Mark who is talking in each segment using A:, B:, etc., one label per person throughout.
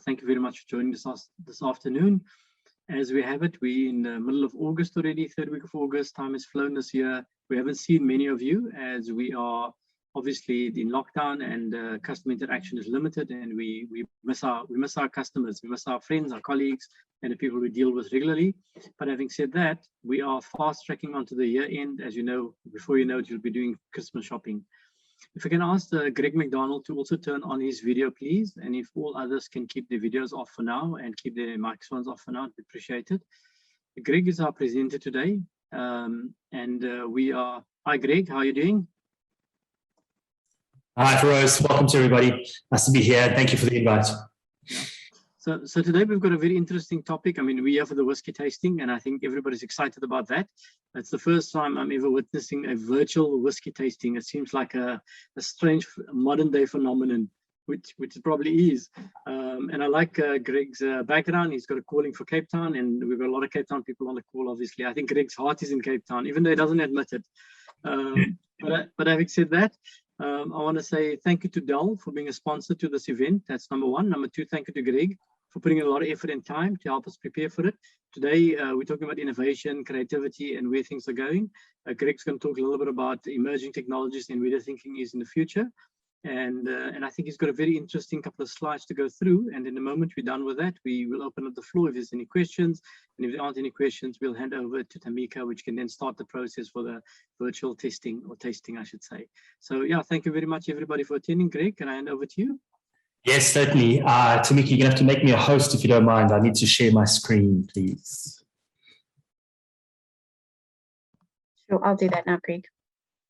A: Thank you very much for joining us this afternoon. As we have it, we're in the middle of August already, third week of August. Time has flown this year. We haven't seen many of you as we are obviously in lockdown and customer interaction is limited, and we miss our customers, we miss our friends, our colleagues, and the people we deal with regularly. But having said that, we are fast tracking onto the year end. As you know, before you know it, you'll be doing Christmas shopping. If I can ask Greg McDonald to also turn on his video, please. And if all others can keep their videos off for now and keep their microphones off for now, I'd appreciate it. Greg is our presenter today. Hi Greg, how are you doing?
B: Hi Feroz, welcome to everybody. Nice to be here. Thank you for the invite.
A: So today we've got a very interesting topic. I mean, we're here for the whiskey tasting, and I think everybody's excited about that. It's the first time I'm ever witnessing a virtual whiskey tasting. It seems like a strange modern day phenomenon, which it probably is. And I like Greg's background. He's got a calling for Cape Town, and we've got a lot of Cape Town people on the call, obviously. I think Greg's heart is in Cape Town, even though he doesn't admit it. But having said that, I want to say thank you to Dell for being a sponsor to this event. That's number one. Number two, thank you to Greg for putting in a lot of effort and time to help us prepare for it. Today, we're talking about innovation, creativity, and where things are going. Greg's going to talk a little bit about emerging technologies and where the thinking is in the future. And I think he's got a very interesting couple of slides to go through. And in the moment we're done with that, we will open up the floor if there's any questions. And if there aren't any questions, we'll hand over to Tamika, which can then start the process for the virtual testing, or tasting, I should say. So yeah, thank you very much, everybody, for attending. Greg, can I hand over to you?
B: Yes, certainly. Tamika, you're going to have to make me a host if you don't mind. I need to share my screen, please.
C: Sure, I'll do that now, Greg.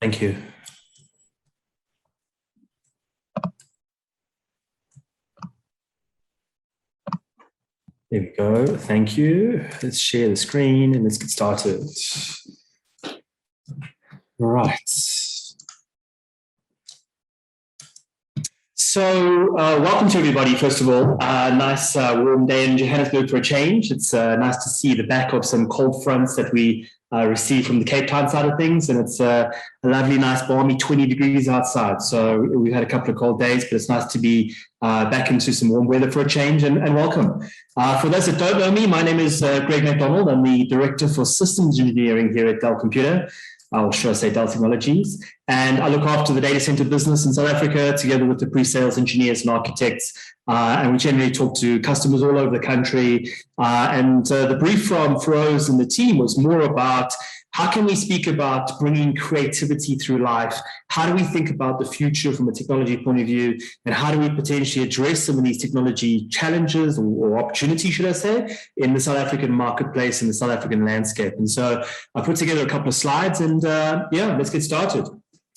B: Thank you. There we go. Thank you. Let's share the screen and let's get started. Right. So welcome to everybody, first of all. Nice warm day in Johannesburg for a change. It's nice to see the back of some cold fronts that we received from the Cape Town side of things, and it's a lovely, nice, balmy 20 degrees outside. So we've had a couple of cold days, but it's nice to be back into some warm weather for a change, and welcome. For those that don't know me, my name is Greg McDonald. I'm the Director for Systems Engineering here at Dell Computer. Or should I say Dell Technologies, and I look after the data center business in South Africa together with the pre-sales engineers and architects, and we generally talk to customers all over the country. The brief from Feroz and the team was more about how can we speak about bringing creativity through life? How do we think about the future from a technology point of view? And how do we potentially address some of these technology challenges or opportunities, should I say, in the South African marketplace and the South African landscape? And so I put together a couple of slides and yeah, let's get started.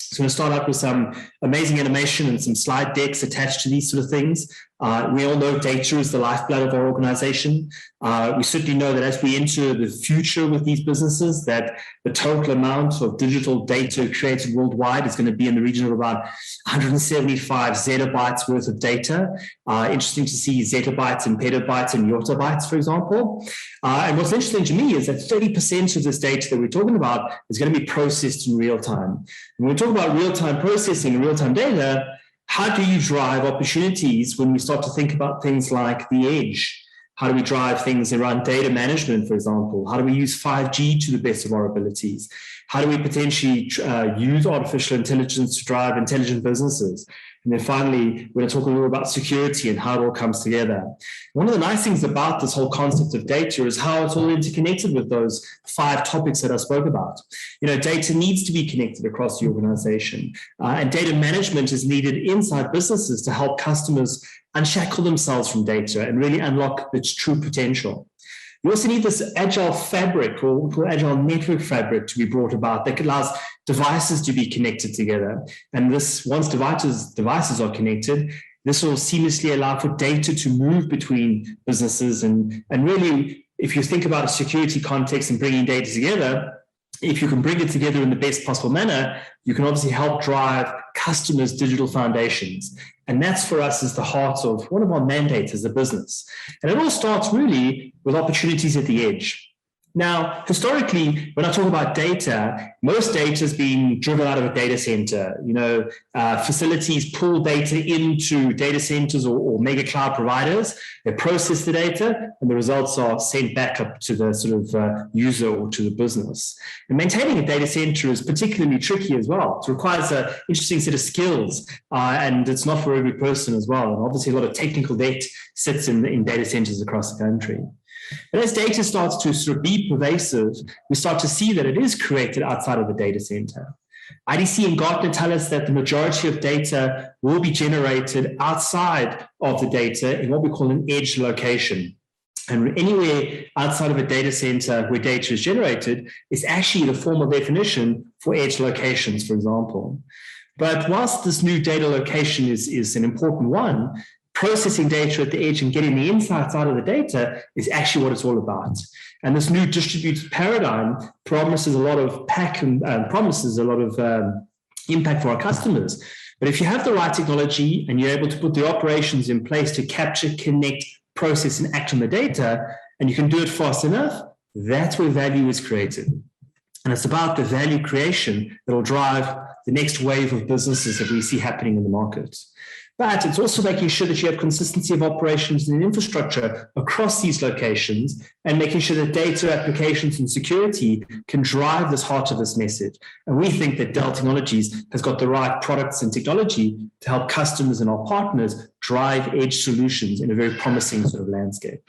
B: So I'm going to start out with some amazing animation and some slide decks attached to these sort of things. We all know data is the lifeblood of our organization. We certainly know that as we enter the future with these businesses, that the total amount of digital data created worldwide is going to be in the region of about 175 zettabytes worth of data. Interesting to see zettabytes and petabytes and yottabytes, for example. And what's interesting to me is that 30% of this data that we're talking about is going to be processed in real time. When we talk about real-time processing and real-time data, how do you drive opportunities when we start to think about things like the edge? How do we drive things around data management, for example? How do we use 5G to the best of our abilities? How do we potentially use artificial intelligence to drive intelligent businesses? And then finally, we're going to talk a little about security and how it all comes together. One of the nice things about this whole concept of data is how it's all interconnected with those 5 topics that I spoke about. You know, data needs to be connected across the organization, and data management is needed inside businesses to help customers unshackle themselves from data and really unlock its true potential. You also need this agile fabric or agile network fabric to be brought about that allows devices to be connected together. And this, once devices are connected, this will seamlessly allow for data to move between businesses. And really, if you think about a security context and bringing data together, if you can bring it together in the best possible manner, you can obviously help drive customers' digital foundations. And that's for us is the heart of one of our mandates as a business. And it all starts really with opportunities at the edge. Now, historically, when I talk about data, most data is being driven out of a data center. Facilities pull data into data centers or mega cloud providers. They process the data, and the results are sent back up to the sort of user or to the business. And maintaining a data center is particularly tricky as well. It requires an interesting set of skills, and it's not for every person as well. And obviously, a lot of technical debt sits in data centers across the country. But as data starts to sort of be pervasive, we start to see that it is created outside of the data center. IDC and Gartner tell us that the majority of data will be generated outside of the data in what we call an edge location. And anywhere outside of a data center where data is generated is actually the formal definition for edge locations, for example. But whilst this new data location is an important one, processing data at the edge and getting the insights out of the data is actually what it's all about. And this new distributed paradigm promises a lot of impact for our customers. But if you have the right technology and you're able to put the operations in place to capture, connect, process, and act on the data, and you can do it fast enough, that's where value is created. And it's about the value creation that will drive the next wave of businesses that we see happening in the market. But it's also making sure that you have consistency of operations and infrastructure across these locations and making sure that data, applications, and security can drive this heart of this message. And we think that Dell Technologies has got the right products and technology to help customers and our partners drive edge solutions in a very promising sort of landscape.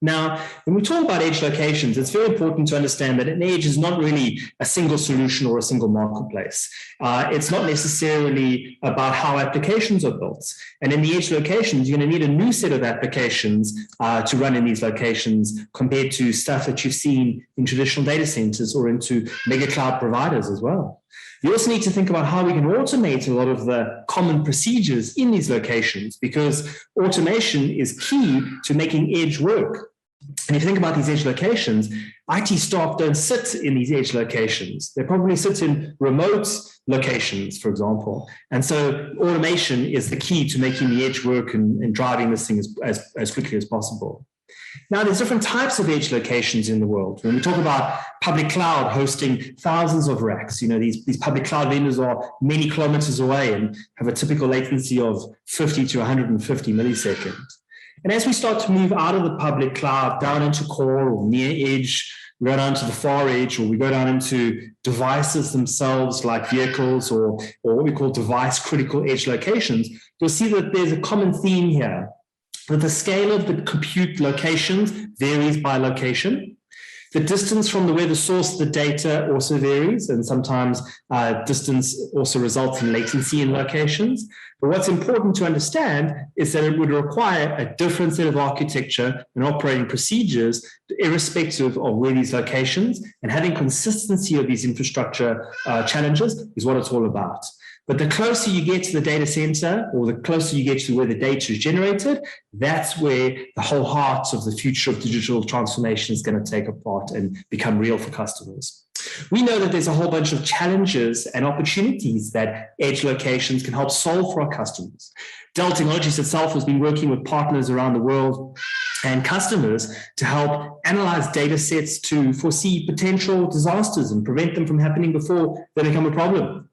B: Now, when we talk about edge locations, it's very important to understand that an edge is not really a single solution or a single marketplace. It's not necessarily about how applications are built. And in the edge locations, you're going to need a new set of applications to run in these locations compared to stuff that you've seen in traditional data centers or into mega cloud providers as well. You also need to think about how we can automate a lot of the common procedures in these locations, because automation is key to making edge work. And if you think about these edge locations, IT staff don't sit in these edge locations. They probably sit in remote locations, for example. And so automation is the key to making the edge work and driving this thing as quickly as possible. Now, there's different types of edge locations in the world. When we talk about public cloud hosting thousands of racks, these public cloud vendors are many kilometers away and have a typical latency of 50 to 150 milliseconds. And as we start to move out of the public cloud down into core or near edge, we go down to the far edge, or we go down into devices themselves like vehicles or what we call device critical edge locations, you'll see that there's a common theme here. That the scale of the compute locations varies by location. The distance from where the source of the data also varies, and sometimes distance also results in latency in locations. But what's important to understand is that it would require a different set of architecture and operating procedures, irrespective of where these locations, and having consistency of these infrastructure challenges is what it's all about. But the closer you get to the data center, or the closer you get to where the data is generated, that's where the whole heart of the future of digital transformation is going to take apart and become real for customers. We know that there's a whole bunch of challenges and opportunities that edge locations can help solve for our customers. Dell Technologies itself has been working with partners around the world and customers to help analyze data sets to foresee potential disasters and prevent them from happening before they become a problem.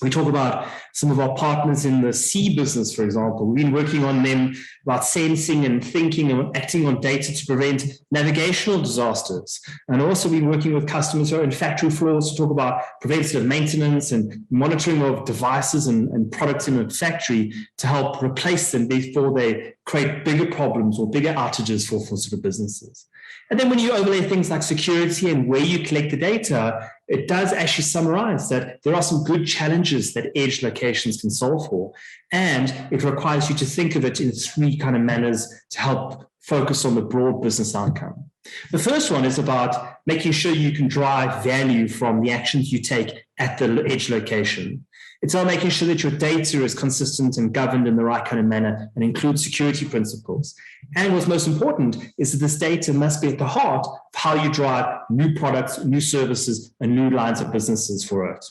B: We talk about some of our partners in the sea business, for example. We've been working on them about sensing and thinking and acting on data to prevent navigational disasters. And also been working with customers who are in factory floors to talk about preventative maintenance and monitoring of devices and products in a factory to help replace them before they create bigger problems or bigger outages for sort of businesses. And then when you overlay things like security and where you collect the data, it does actually summarize that there are some good challenges that edge locations can solve for. And it requires you to think of it in three kind of manners to help focus on the broad business outcome. The first one is about making sure you can drive value from the actions you take at the edge location. It's about making sure that your data is consistent and governed in the right kind of manner and includes security principles. And what's most important is that this data must be at the heart of how you drive new products, new services, and new lines of businesses for it.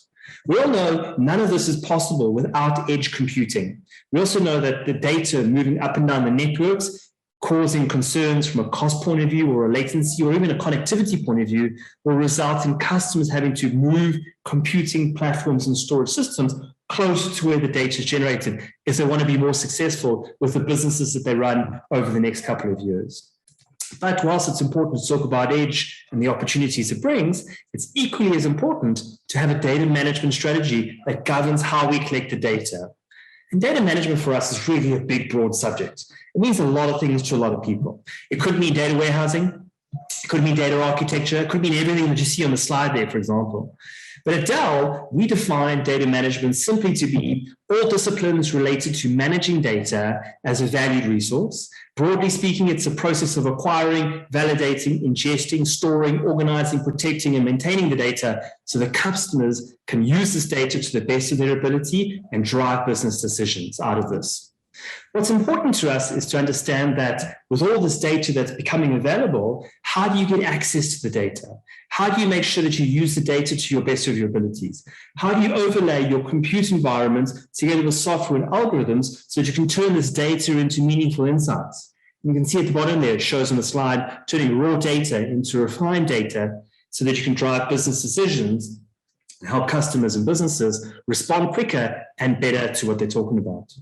B: We all know none of this is possible without edge computing. We also know that the data moving up and down the networks causing concerns from a cost point of view or a latency or even a connectivity point of view, will result in customers having to move computing platforms and storage systems closer to where the data is generated if they want to be more successful with the businesses that they run over the next couple of years. But whilst it's important to talk about edge and the opportunities it brings, it's equally as important to have a data management strategy that governs how we collect the data. And data management for us is really a big, broad subject. It means a lot of things to a lot of people. It could mean data warehousing. It could mean data architecture. It could mean everything that you see on the slide there, for example. But at Dell, we define data management simply to be all disciplines related to managing data as a valued resource. Broadly speaking, it's a process of acquiring, validating, ingesting, storing, organizing, protecting, and maintaining the data so that customers can use this data to the best of their ability and drive business decisions out of this. What's important to us is to understand that with all this data that's becoming available, how do you get access to the data? How do you make sure that you use the data to your best of your abilities? How do you overlay your compute environment together with software and algorithms so that you can turn this data into meaningful insights? You can see at the bottom there, it shows on the slide, turning raw data into refined data so that you can drive business decisions and help customers and businesses respond quicker and better to what they're talking about.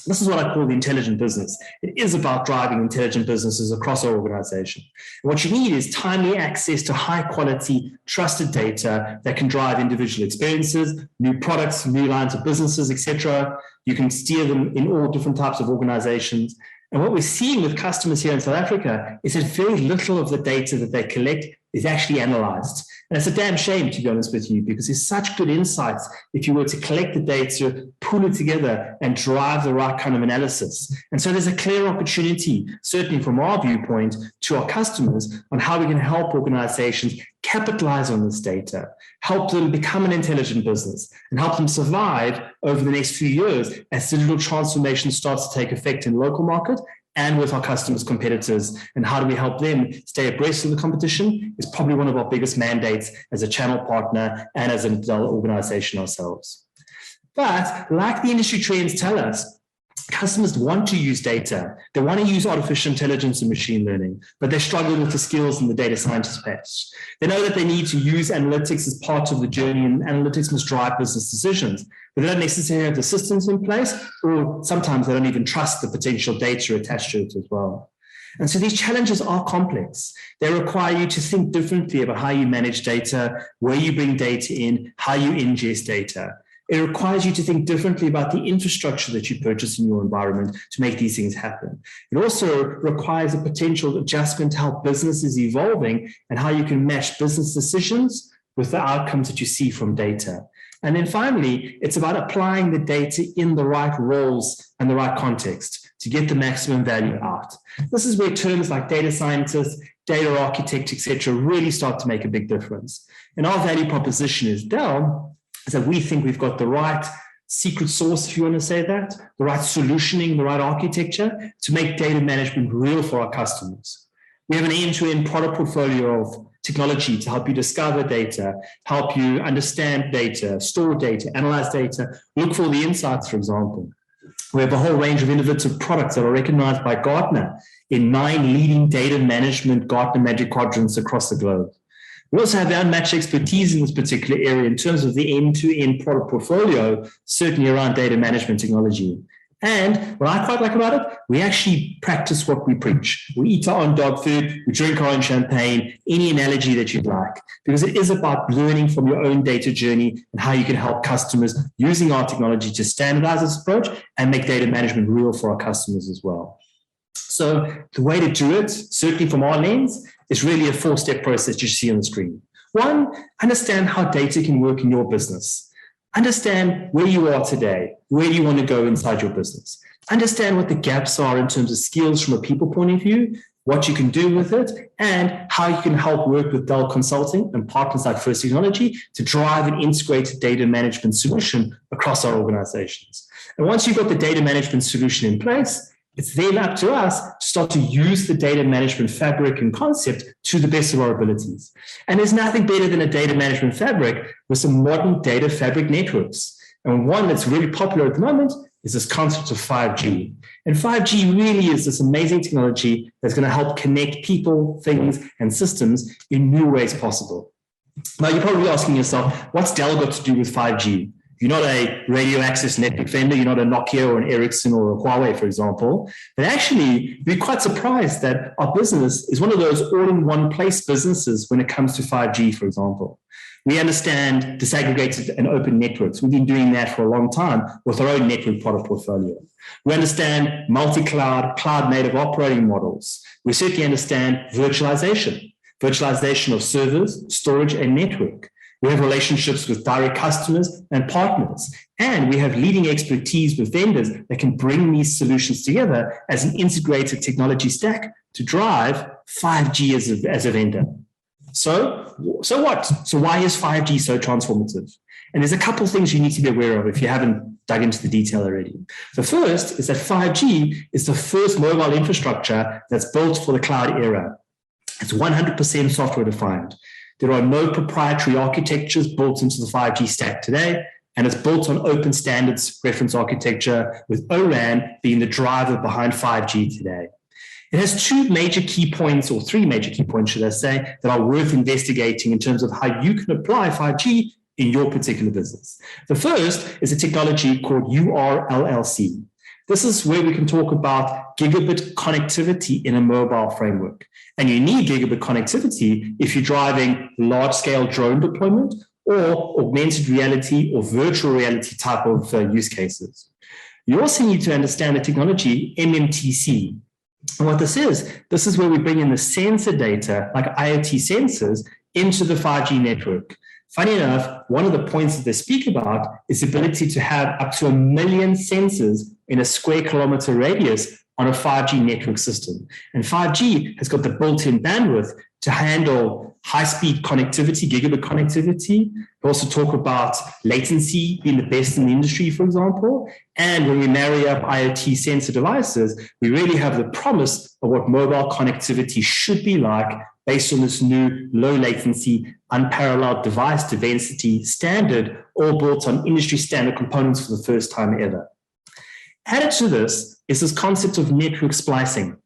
B: This is what I call the intelligent business. It is about driving intelligent businesses across our organization. And what you need is timely access to high quality, trusted data that can drive individual experiences, new products, new lines of businesses, etc. You can steer them in all different types of organizations. And what we're seeing with customers here in South Africa is that very little of the data that they collect is actually analyzed. And it's a damn shame, to be honest with you, because there's such good insights if you were to collect the data, pull it together, and drive the right kind of analysis. And so there's a clear opportunity, certainly from our viewpoint, to our customers on how we can help organizations capitalize on this data, help them become an intelligent business, and help them survive over the next few years as digital transformation starts to take effect in the local market and with our customers' competitors. And how do we help them stay abreast of the competition is probably one of our biggest mandates as a channel partner and as a Dell organization ourselves. But like the industry trends tell us, customers want to use data. They want to use artificial intelligence and machine learning, but they struggle with the skills in the data scientist patch. They know that they need to use analytics as part of the journey, and analytics must drive business decisions, but they don't necessarily have the systems in place, or sometimes they don't even trust the potential data attached to it as well. And so these challenges are complex. They require you to think differently about how you manage data, where you bring data in, how you ingest data. It requires you to think differently about the infrastructure that you purchase in your environment to make these things happen. It also requires a potential adjustment to how business is evolving and how you can match business decisions with the outcomes that you see from data. And then finally, it's about applying the data in the right roles and the right context to get the maximum value out. This is where terms like data scientist, data architect, etc., really start to make a big difference. And our value proposition is Dell is that we think we've got the right secret sauce, if you want to say that, the right solutioning, the right architecture to make data management real for our customers. We have an end-to-end product portfolio of technology to help you discover data, help you understand data, store data, analyze data, look for the insights, for example. We have a whole range of innovative products that are recognized by Gartner in 9 leading data management Gartner Magic Quadrants across the globe. We also have unmatched expertise in this particular area in terms of the end-to-end product portfolio, certainly around data management technology. And what I quite like about it, we actually practice what we preach. We eat our own dog food, we drink our own champagne, any analogy that you'd like, because it is about learning from your own data journey and how you can help customers using our technology to standardize this approach and make data management real for our customers as well. So the way to do it, certainly from our lens, is really a 4-step process you see on the screen. 1, understand how data can work in your business. Understand where you are today, where you want to go inside your business. Understand what the gaps are in terms of skills from a people point of view, what you can do with it, and how you can help work with Dell Consulting and partners like First Technology to drive an integrated data management solution across our organizations. And once you've got the data management solution in place, it's then up to us to start to use the data management fabric and concept to the best of our abilities. And there's nothing better than a data management fabric with some modern data fabric networks. And one that's really popular at the moment is this concept of 5G. And 5G really is this amazing technology that's going to help connect people, things, and systems in new ways possible. Now, you're probably asking yourself, what's Dell got to do with 5G? You're not a radio access network vendor. You're not a Nokia or an Ericsson or a Huawei, for example. But actually, we're quite surprised that our business is one of those all-in-one place businesses when it comes to 5G, for example. We understand disaggregated and open networks. We've been doing that for a long time with our own network product portfolio. We understand multi-cloud, cloud-native operating models. We certainly understand virtualization of servers, storage, and network. We have relationships with direct customers and partners, and we have leading expertise with vendors that can bring these solutions together as an integrated technology stack to drive 5G as a vendor. So what? So why is 5G so transformative? And there's a couple of things you need to be aware of if you haven't dug into the detail already. The first is that 5G is the first mobile infrastructure that's built for the cloud era. It's 100% software defined. There are no proprietary architectures built into the 5G stack today, and it's built on open standards reference architecture, with O-RAN being the driver behind 5G today. It has two major key points, or three major key points, should I say, that are worth investigating in terms of how you can apply 5G in your particular business. The first is a technology called URLLC. This is where we can talk about gigabit connectivity in a mobile framework. And you need gigabit connectivity if you're driving large-scale drone deployment or augmented reality or virtual reality type of use cases. You also need to understand the technology MMTC. And what this is where we bring in the sensor data, like IoT sensors, into the 5G network. Funny enough, one of the points that they speak about is the ability to have up to 1 million sensors in a square kilometer radius on a 5G network system. And 5G has got the built-in bandwidth to handle high-speed connectivity, gigabit connectivity. We also talk about latency being the best in the industry, for example. And when we marry up IoT sensor devices, we really have the promise of what mobile connectivity should be like based on this new low latency, unparalleled device density standard, all built on industry standard components for the first time ever. Added to this is this concept of network splicing.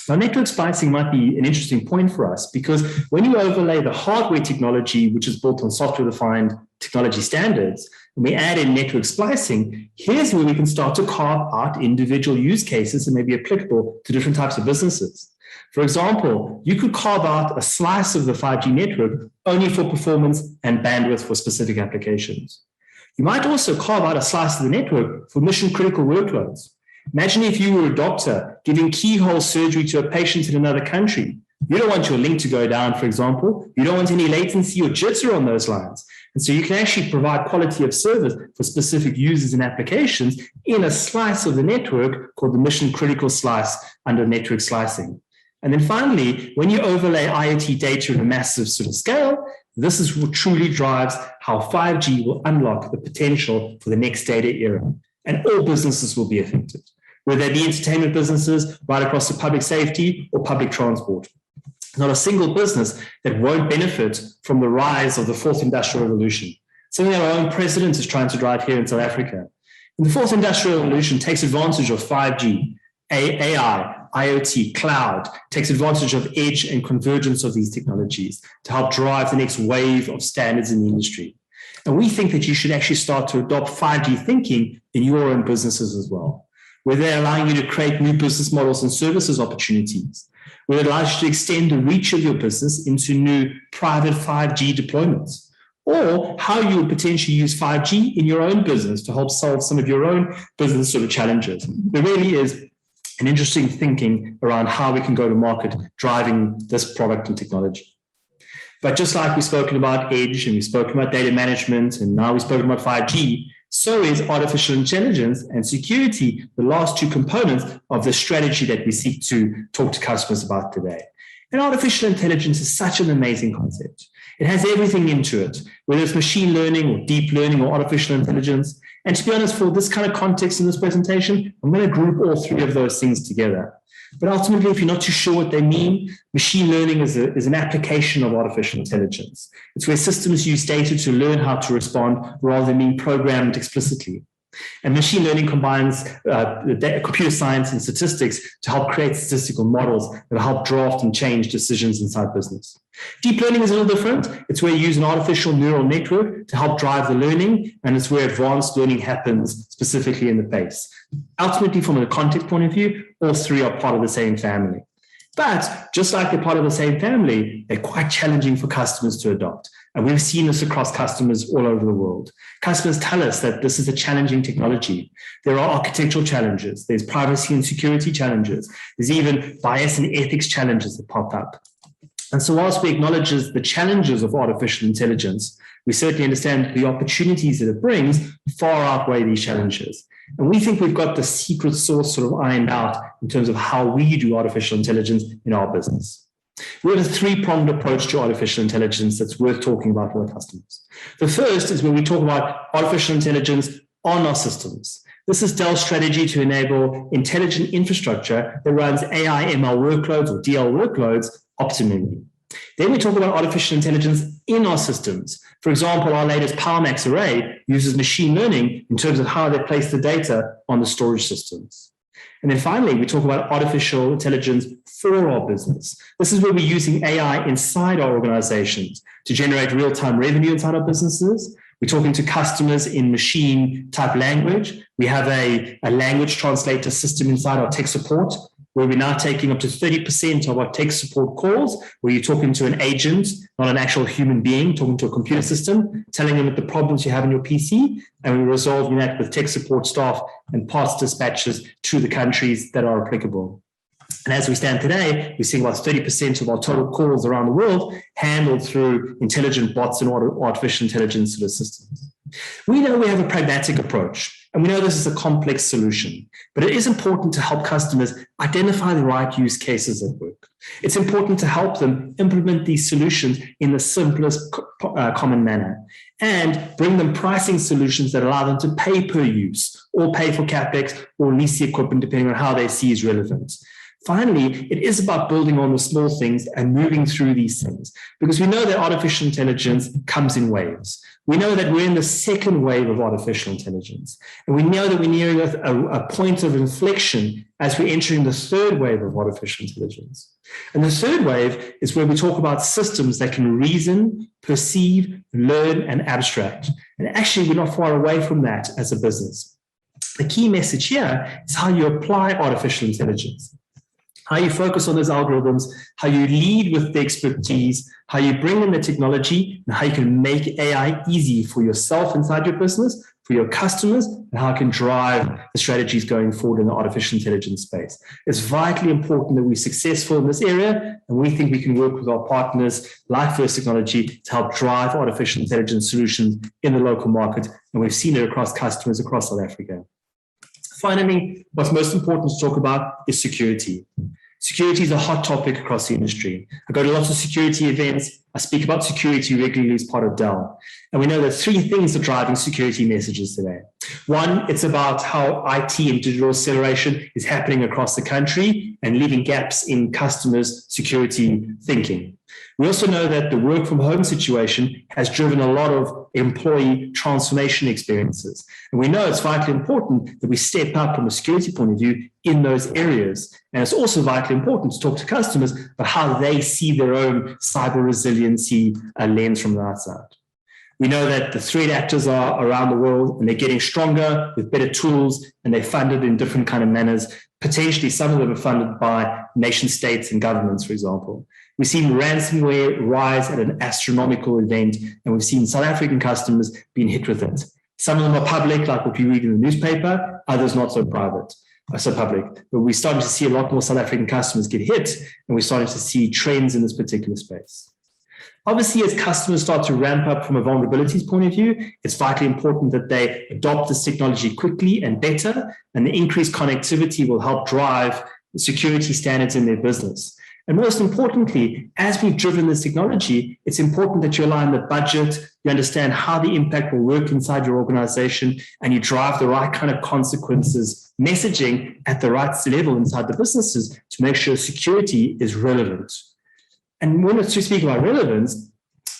B: Now, network splicing might be an interesting point for us because when you overlay the hardware technology, which is built on software-defined technology standards, and we add in network splicing, here's where we can start to carve out individual use cases that may be applicable to different types of businesses. For example, you could carve out a slice of the 5G network only for performance and bandwidth for specific applications. You might also carve out a slice of the network for mission-critical workloads. Imagine if you were a doctor giving keyhole surgery to a patient in another country. You don't want your link to go down, for example. You don't want any latency or jitter on those lines. And so you can actually provide quality of service for specific users and applications in a slice of the network called the mission-critical slice under network slicing. And then finally, when you overlay IoT data at a massive sort of scale, this is what truly drives how 5G will unlock the potential for the next data era. And all businesses will be affected, whether they be entertainment businesses right across to public safety or public transport. Not a single business that won't benefit from the rise of the fourth industrial revolution, something that our own president is trying to drive here in South Africa. And the fourth industrial revolution takes advantage of 5G, AI, IoT, cloud, takes advantage of edge and convergence of these technologies to help drive the next wave of standards in the industry. And we think that you should actually start to adopt 5G thinking in your own businesses as well, where they're allowing you to create new business models and services opportunities, where it allows you to extend the reach of your business into new private 5G deployments, or how you would potentially use 5G in your own business to help solve some of your own business sort of challenges. There really is an interesting thinking around how we can go to market driving this product and technology. But just like we've spoken about edge and we've spoken about data management and now we've spoken about 5G, so is artificial intelligence and security, the last two components of the strategy that we seek to talk to customers about today. And artificial intelligence is such an amazing concept. It has everything into it, whether it's machine learning or deep learning or artificial intelligence. And to be honest, for this kind of context in this presentation, I'm going to group all three of those things together. But ultimately, if you're not too sure what they mean, machine learning is an application of artificial intelligence. It's where systems use data to learn how to respond rather than being programmed explicitly. And machine learning combines computer science and statistics to help create statistical models that help draft and change decisions inside business. Deep learning is a little different. It's where you use an artificial neural network to help drive the learning, and it's where advanced learning happens specifically in the base. Ultimately, from a context point of view, all three are part of the same family. But just like they're part of the same family, they're quite challenging for customers to adopt. And we've seen this across customers all over the world. Customers tell us that this is a challenging technology. There are architectural challenges. There's privacy and security challenges. There's even bias and ethics challenges that pop up. And so whilst we acknowledge the challenges of artificial intelligence, we certainly understand the opportunities that it brings far outweigh these challenges. And we think we've got the secret sauce sort of ironed out in terms of how we do artificial intelligence in our business. We have a three-pronged approach to artificial intelligence that's worth talking about with our customers. The first is where we talk about artificial intelligence on our systems. This is Dell's strategy to enable intelligent infrastructure that runs AI ML workloads or DL workloads optimally. Then we talk about artificial intelligence in our systems. For example, our latest PowerMax array uses machine learning in terms of how they place the data on the storage systems. And then finally, we talk about artificial intelligence for our business. This is where we're using AI inside our organizations to generate real-time revenue inside our businesses. We're talking to customers in machine type language. We have a language translator system inside our tech support, where we're now taking up to 30% of our tech support calls, where you're talking to an agent, not an actual human being, talking to a computer system, telling them the problems you have in your PC, and we're resolving that with tech support staff and parts dispatches to the countries that are applicable. And as we stand today, we're seeing about 30% of our total calls around the world handled through intelligent bots and artificial intelligence sort of systems. We know we have a pragmatic approach, and we know this is a complex solution, but it is important to help customers identify the right use cases at work. It's important to help them implement these solutions in the simplest common manner and bring them pricing solutions that allow them to pay per use or pay for CapEx or lease the equipment depending on how they see is relevant. Finally, it is about building on the small things and moving through these things, because we know that artificial intelligence comes in waves. We know that we're in the second wave of artificial intelligence, and we know that we're nearing a point of inflection as we're entering the third wave of artificial intelligence. And the third wave is where we talk about systems that can reason, perceive, learn, and abstract. And actually, we're not far away from that as a business. The key message here is how you apply artificial intelligence, how you focus on those algorithms, how you lead with the expertise, how you bring in the technology, and how you can make AI easy for yourself inside your business, for your customers, and how it can drive the strategies going forward in the artificial intelligence space. It's vitally important that we're successful in this area, and we think we can work with our partners like First Technology to help drive artificial intelligence solutions in the local market, and we've seen it across customers across South Africa. Finally, what's most important to talk about is security. Security is a hot topic across the industry. I go to lots of security events. I speak about security regularly as part of Dell. And we know that three things are driving security messages today. One, it's about how IT and digital acceleration is happening across the country and leaving gaps in customers' security thinking. We also know that the work from home situation has driven a lot of employee transformation experiences. And we know it's vitally important that we step up from a security point of view in those areas. And it's also vitally important to talk to customers about how they see their own cyber resiliency lens from the outside. We know that the threat actors are around the world and they're getting stronger with better tools, and they're funded in different kind of manners. Potentially, some of them are funded by nation states and governments, for example. We've seen ransomware rise at an astronomical event, and we've seen South African customers being hit with it. Some of them are public, like what you read in the newspaper, others not so private, so public. But we're starting to see a lot more South African customers get hit, and we're starting to see trends in this particular space. Obviously, as customers start to ramp up from a vulnerabilities point of view, it's vitally important that they adopt this technology quickly and better, and the increased connectivity will help drive the security standards in their business. And most importantly, as we've driven this technology, it's important that you align the budget, you understand how the impact will work inside your organization, and you drive the right kind of consequences messaging at the right level inside the businesses to make sure security is relevant. And when we speak about relevance,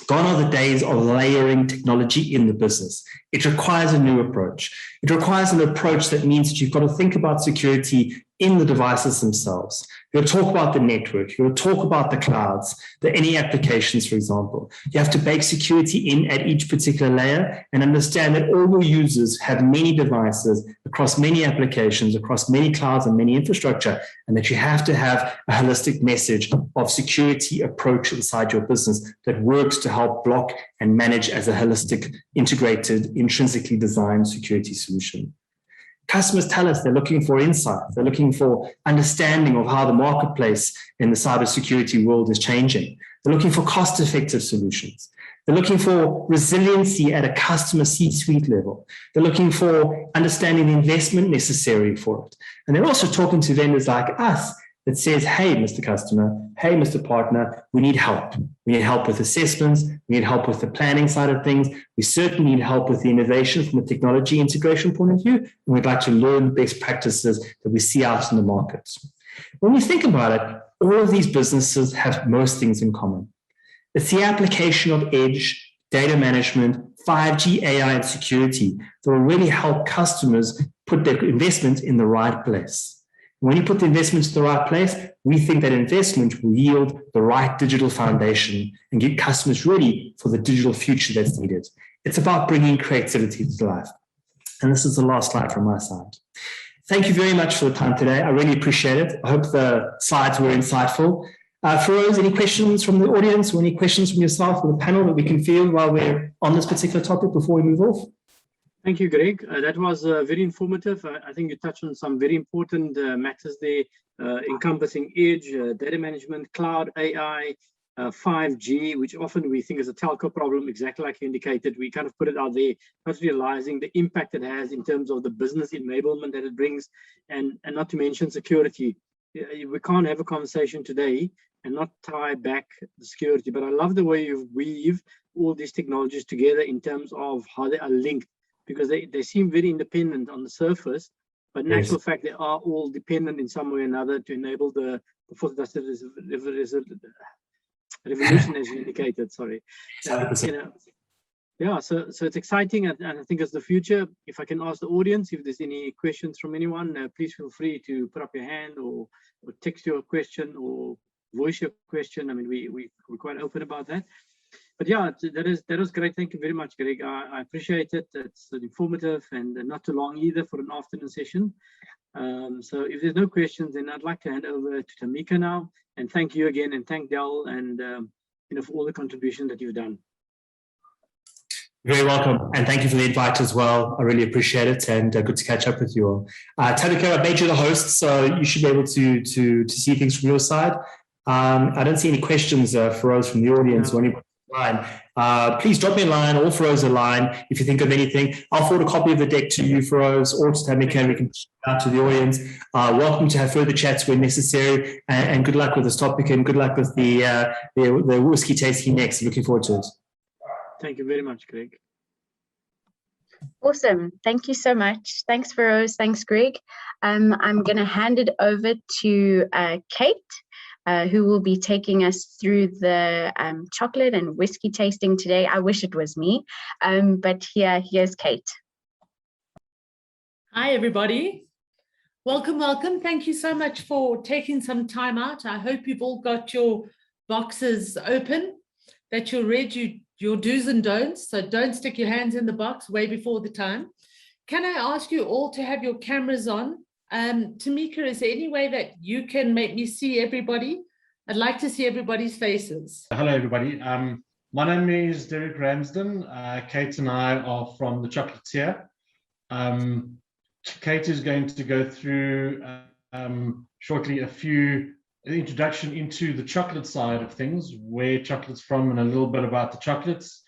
B: gone are the days of layering technology in the business. It requires a new approach. It requires an approach that means that you've got to think about security in the devices themselves. You'll talk about the network. You'll talk about the clouds, any applications, for example. You have to bake security in at each particular layer and understand that all your users have many devices across many applications, across many clouds and many infrastructure, and that you have to have a holistic message of security approach inside your business that works to help block and manage as a holistic, integrated, intrinsically designed security solution. Customers tell us they're looking for insight. They're looking for understanding of how the marketplace in the cybersecurity world is changing. They're looking for cost-effective solutions. They're looking for resiliency at a customer C-suite level. They're looking for understanding the investment necessary for it. And they're also talking to vendors like us that says, hey, Mr. Customer, hey, Mr. Partner, we need help. We need help with assessments. We need help with the planning side of things. We certainly need help with the innovation from a technology integration point of view. And we'd like to learn best practices that we see out in the markets. When we think about it, all of these businesses have most things in common. It's the application of edge, data management, 5G, AI, and security that will really help customers put their investment in the right place. When you put the investment in the right place, we think that investment will yield the right digital foundation and get customers ready for the digital future that's needed. It's about bringing creativity to life. And this is the last slide from my side. Thank you very much for the time today. I really appreciate it. I hope the slides were insightful. Feroz, any questions from the audience or any questions from yourself or the panel that we can field while we're on this particular topic before we move off?
A: Thank you, Greg. That was very informative. I think you touched on some very important matters there, encompassing edge, data management, cloud, AI, 5G, which often we think is a telco problem, exactly like you indicated. We kind of put it out there, not realizing the impact it has in terms of the business enablement that it brings, and not to mention security. We can't have a conversation today and not tie back the security. But I love the way you weave all these technologies together in terms of how they are linked, because they seem very independent on the surface, but in actual fact, they are all dependent in some way or another to enable the fourth revolution, as you indicated. Sorry. Yeah, so it's exciting, and I think it's the future. If I can ask the audience, if there's any questions from anyone, please feel free to put up your hand or text your question or voice your question. I mean, we're quite open about that. But yeah, that was great. Thank you very much, Greg. I appreciate it. It's informative and not too long either for an afternoon session. So if there's no questions, then I'd like to hand over to Tamika now. And thank you again, and thank Dell and for all the contribution that you've done.
B: You're very welcome, and thank you for the invite as well. I really appreciate it, and good to catch up with you all. Tamika, I made you the host, so you should be able to see things from your side. I don't see any questions for us from the audience or anybody online. Please drop me a line or Feroz a line if you think of anything. I'll forward a copy of the deck to you, Feroz, or to Tamika, and we can share it out to the audience. Welcome to have further chats when necessary, and good luck with this topic, and good luck with the whiskey tasting next. Looking forward to it.
A: Thank you very much, Greg.
C: Awesome. Thank you so much. Thanks, Feroz. Thanks, Greg. I'm going to hand it over to Kate, who will be taking us through the chocolate and whiskey tasting today. I wish it was me, but here's Kate.
D: Hi, everybody. Welcome, welcome. Thank you so much for taking some time out. I hope you've all got your boxes open, that you'll read your do's and don'ts. So don't stick your hands in the box way before the time. Can I ask you all to have your cameras on? Tamika, is there any way that you can make me see everybody? I'd like to see everybody's faces.
E: Hello, everybody. My name is Derek Ramsden. Kate and I are from the Chocolatier. Kate is going to go through shortly an introduction into the chocolate side of things, where chocolate's from, and a little bit about the chocolates.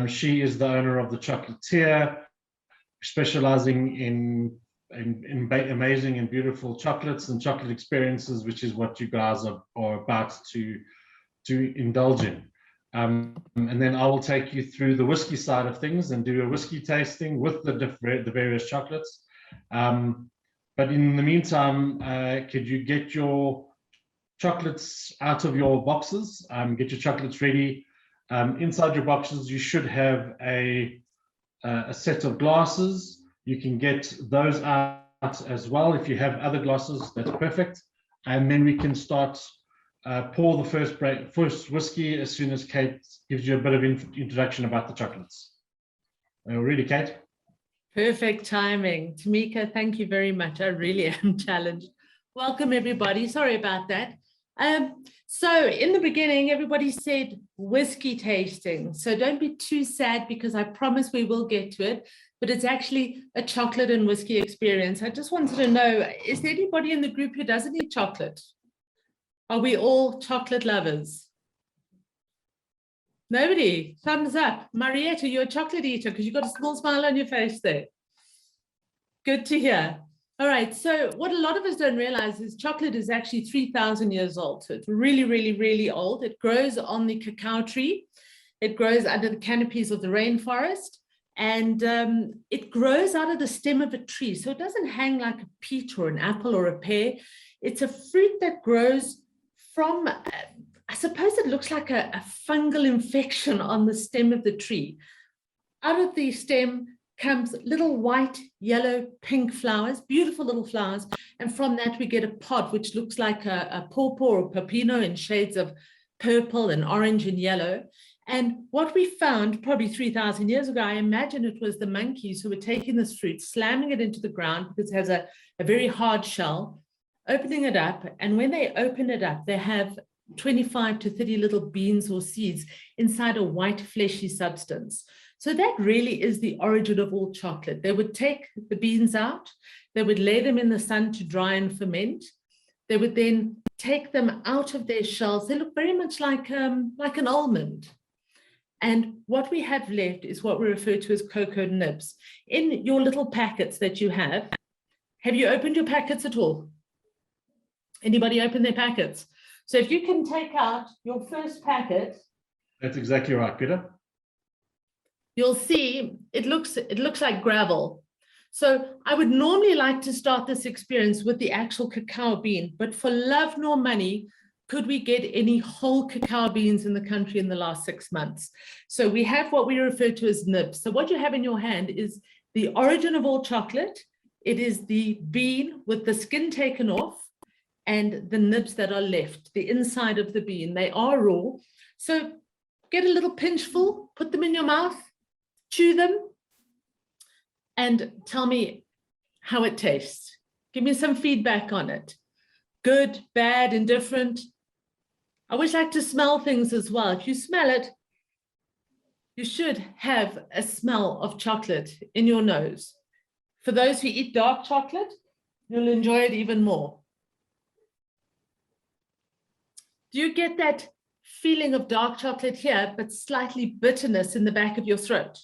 E: She is the owner of the Chocolatier, specializing in amazing and beautiful chocolates and chocolate experiences, which is what you guys are about to indulge in. And then I will take you through the whiskey side of things and do a whiskey tasting with the various chocolates. But in the meantime, could you get your chocolates out of your boxes? Get your chocolates ready. Inside your boxes, you should have a a set of glasses. You can get those out as well. If you have other glasses, that's perfect. And then we can start pour the first whiskey as soon as Kate gives you a bit of introduction about the chocolates. Are you ready, Kate?
D: Perfect timing. Tamika, thank you very much. I really am challenged. Welcome, everybody. Sorry about that. So in the beginning, everybody said whiskey tasting. So don't be too sad because I promise we will get to it, but it's actually a chocolate and whiskey experience. I just wanted to know, is there anybody in the group who doesn't eat chocolate? Are we all chocolate lovers? Nobody? Thumbs up. Marietta, you're a chocolate eater because you've got a small smile on your face there. Good to hear. All right, so what a lot of us don't realize is chocolate is actually 3,000 years old. So it's really, really, really old. It grows on the cacao tree. It grows under the canopies of the rainforest. And it grows out of the stem of a tree. So it doesn't hang like a peach or an apple or a pear. It's a fruit that grows from, I suppose it looks like a fungal infection on the stem of the tree. Out of the stem comes little white, yellow, pink flowers, beautiful little flowers. And from that, we get a pod, which looks like a pawpaw or pepino in shades of purple and orange and yellow. And what we found probably 3,000 years ago, I imagine it was the monkeys who were taking this fruit, slamming it into the ground because it has a very hard shell, opening it up. And when they open it up, they have 25 to 30 little beans or seeds inside a white fleshy substance. So that really is the origin of all chocolate. They would take the beans out, they would lay them in the sun to dry and ferment. They would then take them out of their shells. They look very much like an almond. And what we have left is what we refer to as cocoa nibs. In your little packets that you have you opened your packets at all? Anybody open their packets? So if you can take out your first packet.
E: That's exactly right, Peter.
D: You'll see it looks like gravel. So I would normally like to start this experience with the actual cacao bean, but for love nor money, could we get any whole cacao beans in the country in the last 6 months? So we have what we refer to as nibs. So what you have in your hand is the origin of all chocolate. It is the bean with the skin taken off and the nibs that are left, the inside of the bean. They are raw. So get a little pinchful, put them in your mouth, chew them, and tell me how it tastes. Give me some feedback on it. Good, bad, indifferent. I always like to smell things as well. If you smell it, you should have a smell of chocolate in your nose. For those who eat dark chocolate, you'll enjoy it even more. Do you get that feeling of dark chocolate here, but slightly bitterness in the back of your throat?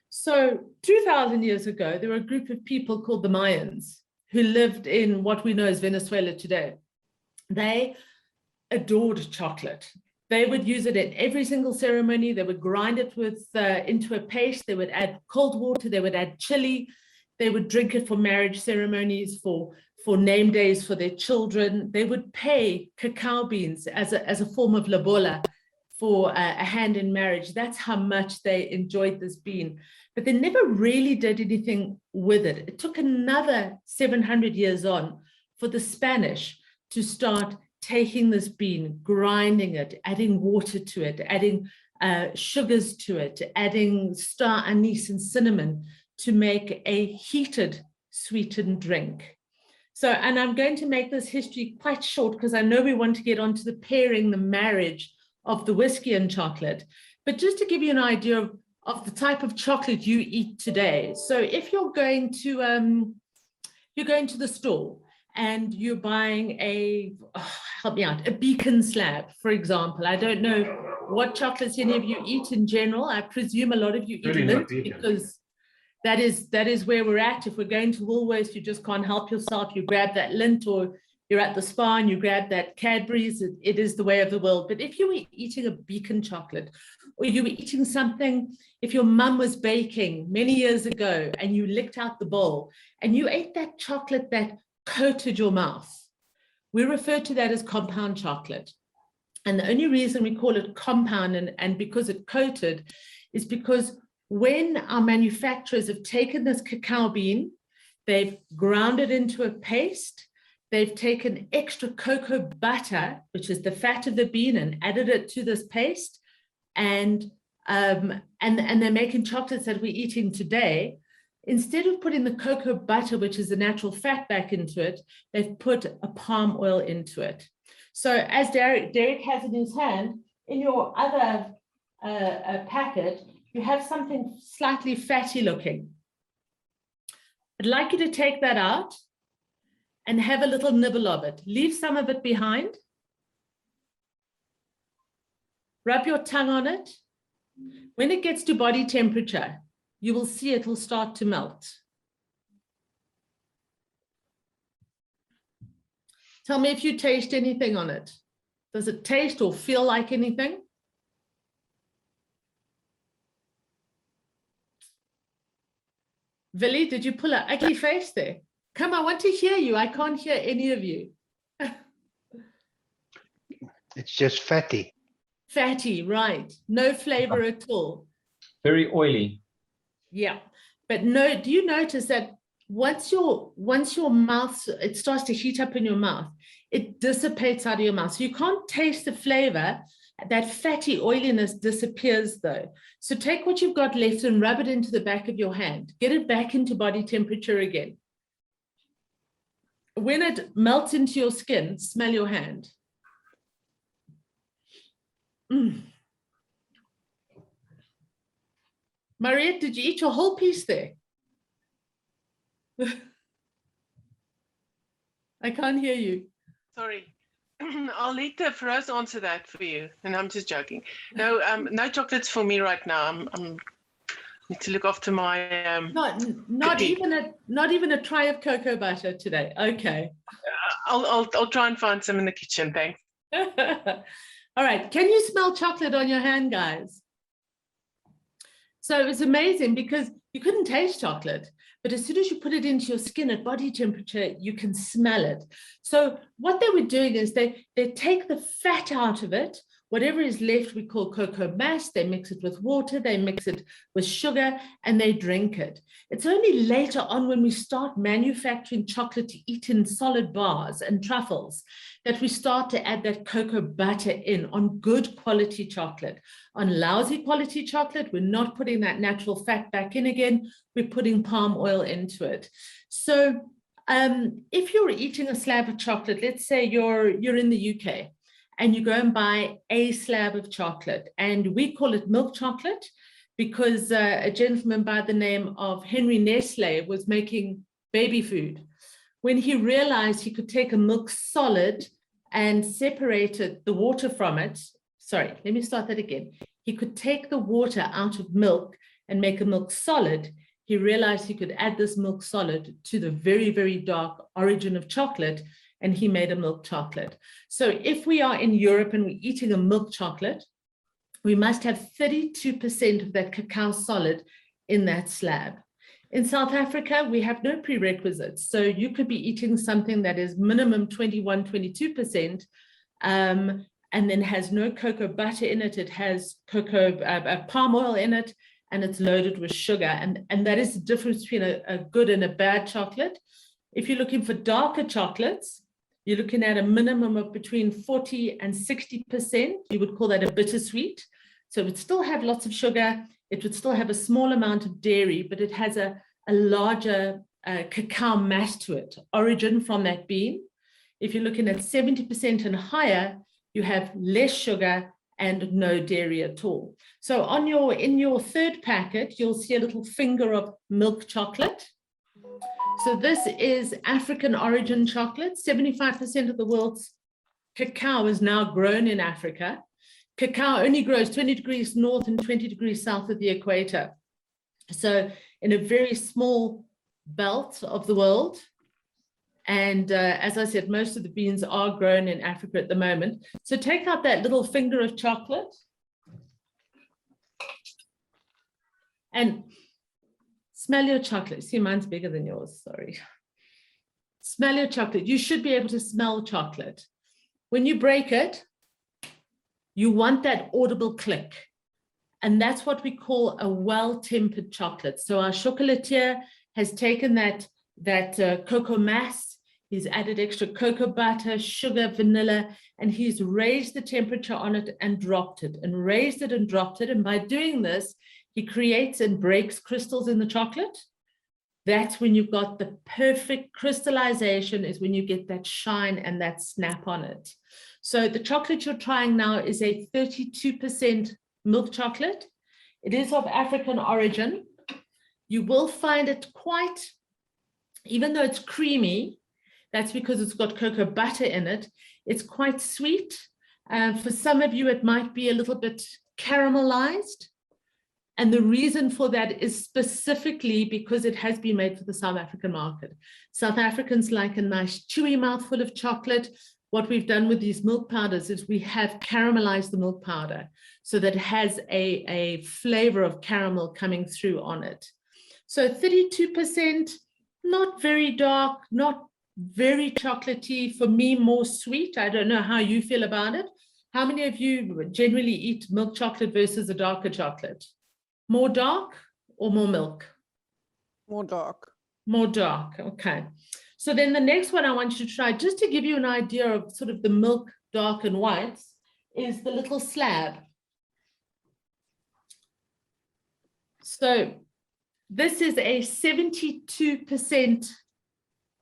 D: So 2,000 years ago, there were a group of people called the Mayans who lived in what we know as Venezuela today. They adored chocolate. They would use it in every single ceremony. They would grind it into a paste. They would add cold water. They would add chili. They would drink it for marriage ceremonies, for name days for their children. They would pay cacao beans as a form of lobola for a hand in marriage. That's how much they enjoyed this bean. But they never really did anything with it. It took another 700 years on for the Spanish to start taking this bean, grinding it, adding water to it, adding sugars to it, adding star anise and cinnamon to make a heated, sweetened drink. So, and I'm going to make this history quite short because I know we want to get onto the pairing, the marriage of the whiskey and chocolate. But just to give you an idea of the type of chocolate you eat today. So if you're going to the store and you're buying help me out, a beacon slab, for example. I don't know what chocolates any of you eat in general. I presume a lot of you eat mint because that is where we're at. If we're going to Woolworths, you just can't help yourself. You grab that Lindt, or you're at the spa and you grab that Cadbury's. It is the way of the world. But if you were eating a beacon chocolate, or you were eating something, if your mum was baking many years ago and you licked out the bowl and you ate that chocolate that coated your mouth, we refer to that as compound chocolate. And the only reason we call it compound and because it coated is because when our manufacturers have taken this cacao bean, they've ground it into a paste, they've taken extra cocoa butter, which is the fat of the bean, and added it to this paste, and they're making chocolates that we're eating today. Instead of putting the cocoa butter, which is the natural fat, back into it, they've put a palm oil into it. So as Derek has in his hand, in your other packet, you have something slightly fatty looking. I'd like you to take that out and have a little nibble of it. Leave some of it behind. Rub your tongue on it. When it gets to body temperature, you will see it will start to melt. Tell me if you taste anything on it. Does it taste or feel like anything? Villy, did you pull an ugly face there? Come, I want to hear you. I can't hear any of you.
F: It's just fatty.
D: Fatty, right. No flavor at all.
G: Very oily.
D: Yeah, but no, do you notice that once your mouth, it starts to heat up in your mouth, it dissipates out of your mouth. So you can't taste the flavor. That fatty oiliness disappears though. So take what you've got left and rub it into the back of your hand. Get it back into body temperature again. When it melts into your skin, smell your hand. Mariette, did you eat your whole piece there? I can't hear you.
H: Sorry. I'll let Feroz answer that for you. And I'm just joking. No, no chocolates for me right now. I'm need to look after my
D: not even a tray of cocoa butter today. Okay.
H: I'll try and find some in the kitchen. Thanks.
D: All right. Can you smell chocolate on your hand, guys? So it was amazing because you couldn't taste chocolate, but as soon as you put it into your skin at body temperature, you can smell it. So what they were doing is they take the fat out of it. Whatever is left, we call cocoa mass. They mix it with water, they mix it with sugar, and they drink it. It's only later on when we start manufacturing chocolate to eat in solid bars and truffles that we start to add that cocoa butter in on good quality chocolate. On lousy quality chocolate, we're not putting that natural fat back in again. We're putting palm oil into it. So if you're eating a slab of chocolate, let's say you're in the UK, and you go and buy a slab of chocolate, and we call it milk chocolate because a gentleman by the name of Henry Nestle was making baby food. When he realized he could take a milk solid and separated the water from it, sorry, let me start that again. He could take the water out of milk and make a milk solid. He realized he could add this milk solid to the very, very dark origin of chocolate, and he made a milk chocolate. So if we are in Europe and we're eating a milk chocolate, we must have 32% of that cacao solid in that slab. In South Africa, we have no prerequisites. So you could be eating something that is minimum 21, 22%, and then has no cocoa butter in it. It has palm oil in it, and it's loaded with sugar. And that is the difference between a good and a bad chocolate. If you're looking for darker chocolates, you're looking at a minimum of between 40 and 60%. You would call that a bittersweet. So it would still have lots of sugar. It would still have a small amount of dairy, but it has a larger cacao mass to it, origin from that bean. If you're looking at 70% and higher, you have less sugar and no dairy at all. So in your third packet, you'll see a little finger of milk chocolate. So this is African origin chocolate. 75% of the world's cacao is now grown in Africa. Cacao only grows 20 degrees north and 20 degrees south of the equator. So in a very small belt of the world. And as I said, most of the beans are grown in Africa at the moment. So take out that little finger of chocolate. And smell your chocolate. See, mine's bigger than yours, sorry. Smell your chocolate. You should be able to smell chocolate. When you break it, you want that audible click. And that's what we call a well-tempered chocolate. So our chocolatier has taken that cocoa mass, he's added extra cocoa butter, sugar, vanilla, and he's raised the temperature on it and dropped it, and raised it and dropped it. And by doing this, he creates and breaks crystals in the chocolate. That's when you've got the perfect crystallization, is when you get that shine and that snap on it. So the chocolate you're trying now is a 32% milk chocolate. It is of African origin. You will find it quite, even though it's creamy, that's because it's got cocoa butter in it, it's quite sweet. For some of you, it might be a little bit caramelized. And the reason for that is specifically because it has been made for the South African market. South Africans like a nice chewy mouthful of chocolate. What we've done with these milk powders is we have caramelized the milk powder so that it has a flavor of caramel coming through on it. So 32%, not very dark, not very chocolatey. For me, more sweet. I don't know how you feel about it. How many of you generally eat milk chocolate versus a darker chocolate? More dark or more milk?
G: More dark.
D: More dark, okay. So then the next one I want you to try, just to give you an idea of sort of the milk, dark and whites, is the little slab. So this is a 72%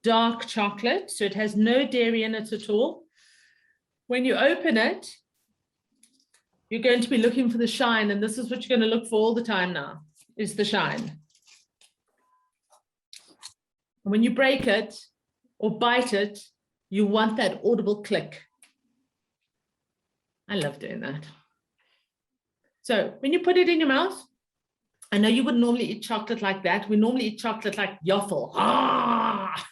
D: dark chocolate, so it has no dairy in it at all. When you open it, you're going to be looking for the shine, and this is what you're going to look for all the time now, is the shine. And when you break it or bite it, you want that audible click. I love doing that. So when you put it in your mouth, I know you wouldn't normally eat chocolate like that. We normally eat chocolate like yoffle. Ah!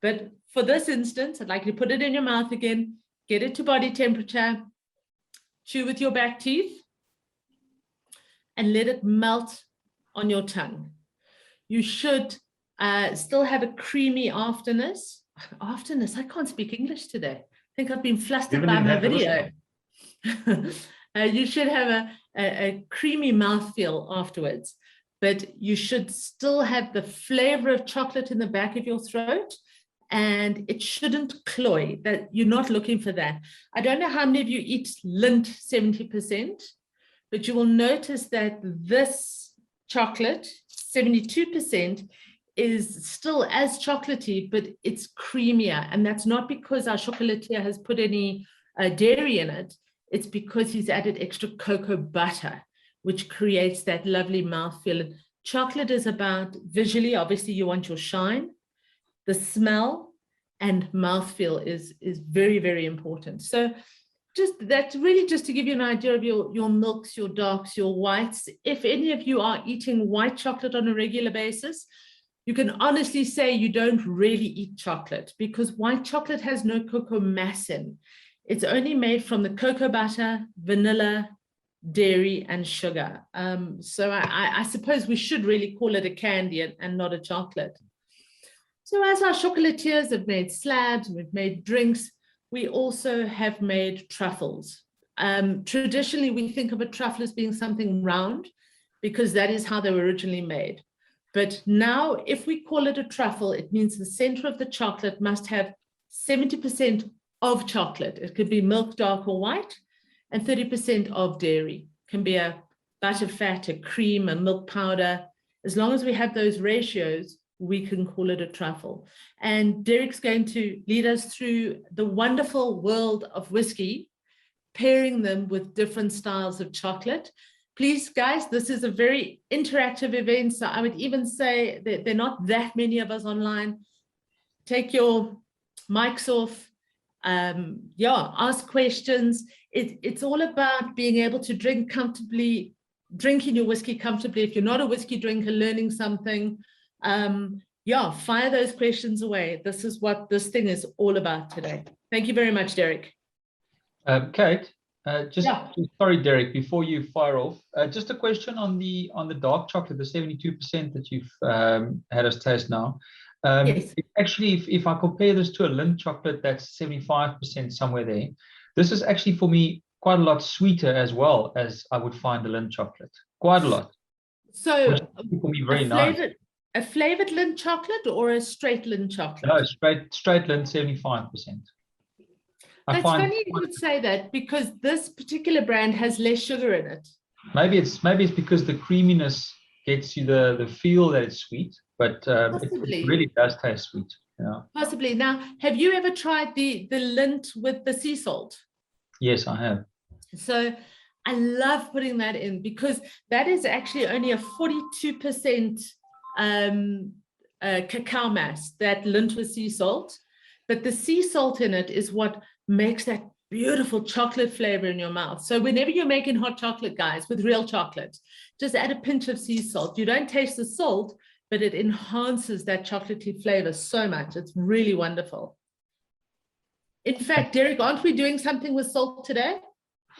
D: But for this instance, I'd like you to put it in your mouth again, get it to body temperature, chew with your back teeth, and let it melt on your tongue. You should still have a creamy aftertaste. Aftertaste, I can't speak English today. I think I've been flustered by my video. You should have a creamy mouthfeel afterwards, but you should still have the flavor of chocolate in the back of your throat, and it shouldn't cloy. That you're not looking for that. I don't know how many of you eat Lindt 70%, but you will notice that this chocolate, 72%, is still as chocolatey, but it's creamier. And that's not because our chocolatier has put any dairy in it. It's because he's added extra cocoa butter, which creates that lovely mouthfeel. And chocolate is about visually, obviously you want your shine, the smell, and mouthfeel is very, very important. So that's really just to give you an idea of your milks, your darks, your whites. If any of you are eating white chocolate on a regular basis, you can honestly say you don't really eat chocolate, because white chocolate has no cocoa mass in. It's only made from the cocoa butter, vanilla, dairy, and sugar. So I suppose we should really call it a candy and not a chocolate. So as our chocolatiers have made slabs, we've made drinks, we also have made truffles. Traditionally, we think of a truffle as being something round, because that is how they were originally made. But now, if we call it a truffle, it means the center of the chocolate must have 70% of chocolate. It could be milk, dark or white, and 30% of dairy. It can be a butterfat, a cream, a milk powder. As long as we have those ratios, we can call it a truffle. And Derek's going to lead us through the wonderful world of whiskey, pairing them with different styles of chocolate. Please, guys, this is a very interactive event, so I would even say that there are not that many of us online. Take your mics off, ask questions. It's all about being able to drink comfortably, drinking your whiskey comfortably. If you're not a whiskey drinker, learning something, fire those questions away. This is what this thing is all about today. Thank you very much, Derek.
I: Kate, sorry, Derek, before you fire off, just a question on the dark chocolate, the 72% that you've had us taste now.
D: Yes.
I: Actually, if I compare this to a Lindt chocolate, that's 75%, somewhere there. This is actually, for me, quite a lot sweeter as well as I would find a Lindt chocolate. Quite a lot.
D: So
I: Which for me very nice.
D: A flavored Lindt chocolate or a straight Lindt chocolate?
I: No, straight Lindt, 75%.
D: That's funny you would say that, because this particular brand has less sugar in it.
I: Maybe it's because the creaminess gets you the feel that it's sweet, but it really does taste sweet. Yeah.
D: Possibly. Now, have you ever tried the Lindt with the sea salt?
I: Yes, I have.
D: So I love putting that in, because that is actually only a 42% cacao mass, that Lindt with sea salt. But the sea salt in it is what makes that beautiful chocolate flavor in your mouth. So whenever you're making hot chocolate, guys, with real chocolate, just add a pinch of sea salt. You don't taste the salt, but it enhances that chocolatey flavor so much. It's really wonderful. In fact, Derek, aren't we doing something with salt today?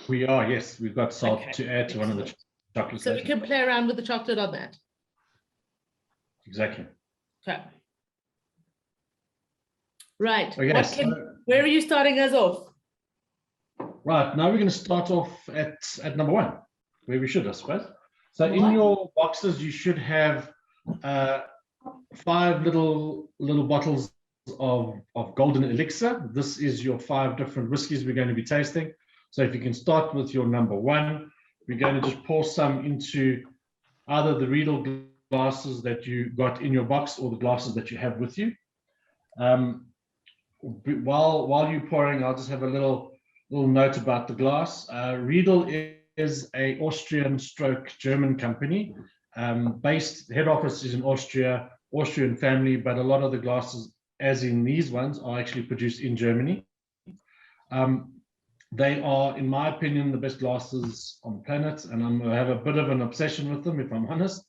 E: We are, yes. We've got salt to add to one of the chocolates.
D: So we can play around with the chocolate on that.
E: Exactly.
D: Okay. Right.
E: Okay,
D: where are you starting us off?
E: Right, now we're going to start off at number 1, where we should, I suppose. So in your boxes, you should have 5 little bottles of golden elixir. This is your 5 different whiskies we're going to be tasting. So if you can start with your number 1, we're going to just pour some into either the Riedel glasses that you got in your box or the glasses that you have with you. While you're pouring, I'll just have a little note about the glass. Riedel is a Austrian/German company. Head office is in Austria, Austrian family, but a lot of the glasses, as in these ones, are actually produced in Germany. They are, in my opinion, the best glasses on the planet, and I have a bit of an obsession with them, if I'm honest.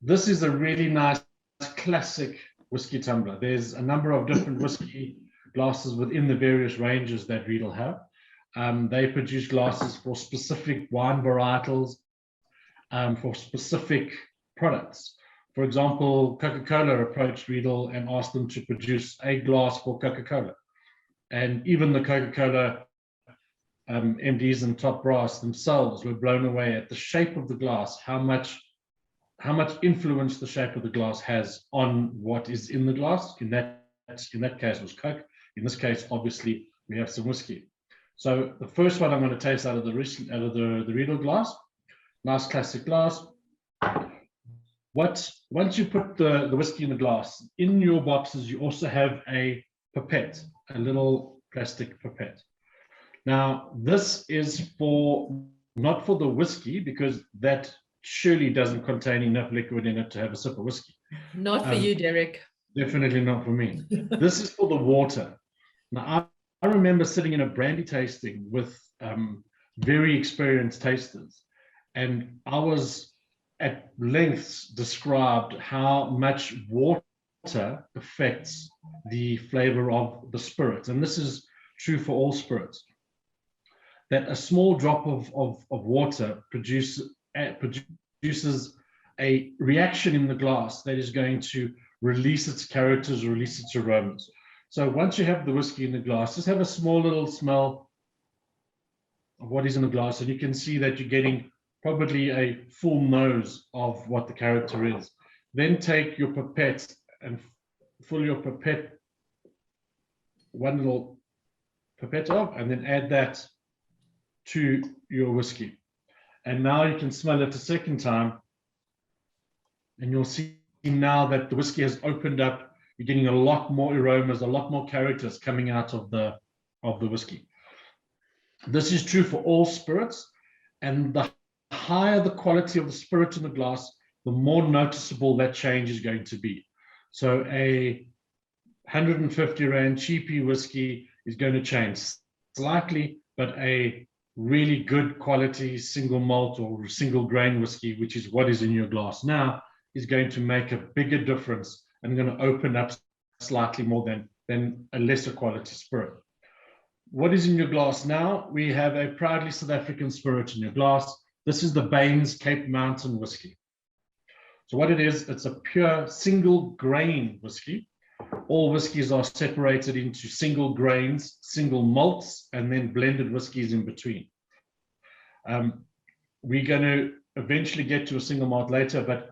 E: This is a really nice classic whiskey tumbler. There's a number of different whiskey glasses within the various ranges that Riedel have. They produce glasses for specific wine varietals, for specific products. For example, Coca-Cola approached Riedel and asked them to produce a glass for Coca-Cola. And even the Coca-Cola MDs and top brass themselves were blown away at the shape of the glass, how much influence the shape of the glass has on what is in the glass. In that case was Coke. In this case, obviously, we have some whiskey. So the first one I'm going to taste out of the Riedel glass, nice classic glass. Once you put the whiskey in the glass, in your boxes, you also have a pipette, a little plastic pipette. Now, this is not for the whiskey, because that surely doesn't contain enough liquid in it to have a sip of whiskey.
D: Not for you, Derek.
E: Definitely not for me. This is for the water. Now, I remember sitting in a brandy tasting with very experienced tasters, and I was at lengths described how much water affects the flavor of the spirits. And this is true for all spirits, that a small drop of water produces a reaction in the glass that is going to release its characters, release its aromas. So once you have the whiskey in the glass, just have a small little smell of what is in the glass, and you can see that you're getting probably a full nose of what the character is. Then take your pipette and fill your pipette, one little pipette of, and then add that to your whiskey. And now you can smell it a second time, and you'll see now that the whiskey has opened up. You're getting a lot more aromas, a lot more characters coming out of the whiskey. This is true for all spirits, and the higher the quality of the spirit in the glass, the more noticeable that change is going to be. So a 150 Rand cheapy whiskey is going to change slightly, but a really good quality single malt or single grain whiskey, which is what is in your glass now, is going to make a bigger difference and going to open up slightly more than a lesser quality spirit. What is in your glass now? We have a proudly South African spirit in your glass. This is the Baines Cape Mountain whiskey. So what it is, it's a pure single grain whiskey. All whiskies are separated into single grains, single malts, and then blended whiskies in between. We're going to eventually get to a single malt later, but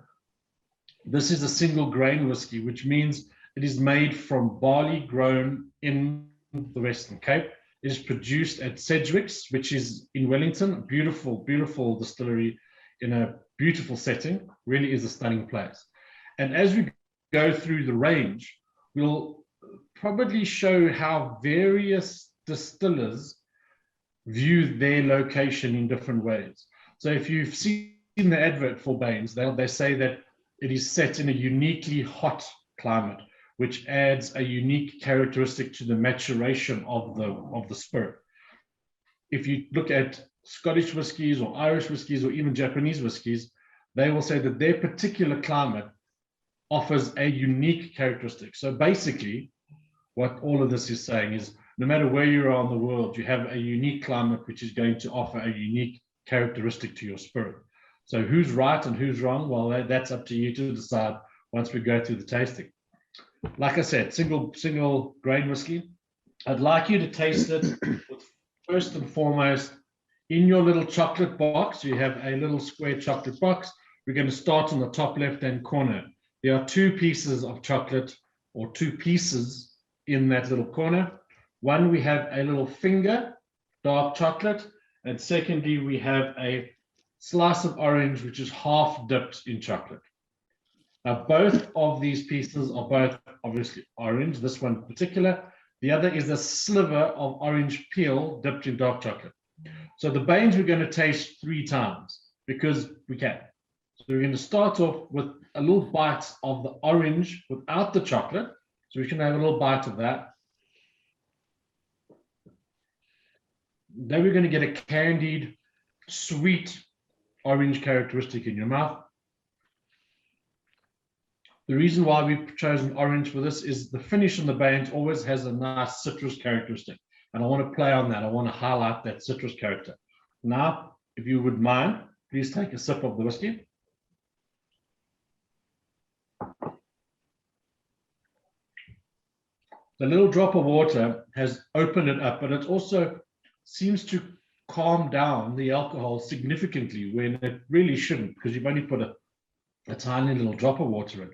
E: this is a single grain whiskey, which means it is made from barley grown in the Western Cape. It is produced at Sedgwick's, which is in Wellington, a beautiful, beautiful distillery in a beautiful setting. Really is a stunning place. And as we go through the range, we'll probably show how various distillers view their location in different ways. So if you've seen the advert for Baines, they say that it is set in a uniquely hot climate, which adds a unique characteristic to the maturation of the spirit. If you look at Scottish whiskies or Irish whiskies or even Japanese whiskies, they will say that their particular climate offers a unique characteristic. So basically, what all of this is saying is no matter where you are in the world, you have a unique climate which is going to offer a unique characteristic to your spirit. So who's right and who's wrong? Well, that's up to you to decide once we go through the tasting. Like I said, single grain whiskey. I'd like you to taste it with, first and foremost, in your little chocolate box. You have a little square chocolate box. We're going to start on the top left-hand corner. There are two pieces of chocolate or two pieces in that little corner. One, we have a little finger, dark chocolate. And secondly, we have a slice of orange, which is half dipped in chocolate. Now, both of these pieces are both obviously orange, this one in particular. The other is a sliver of orange peel dipped in dark chocolate. So the Baines we're going to taste 3 times because we can. So we're going to start off with a little bite of the orange without the chocolate. So we can have a little bite of that. Then we're going to get a candied, sweet orange characteristic in your mouth. The reason why we've chosen orange for this is the finish on the Baines always has a nice citrus characteristic. And I want to play on that. I want to highlight that citrus character. Now, if you would mind, please take a sip of the whiskey. The little drop of water has opened it up, but it also seems to calm down the alcohol significantly when it really shouldn't, because you've only put a tiny little drop of water in.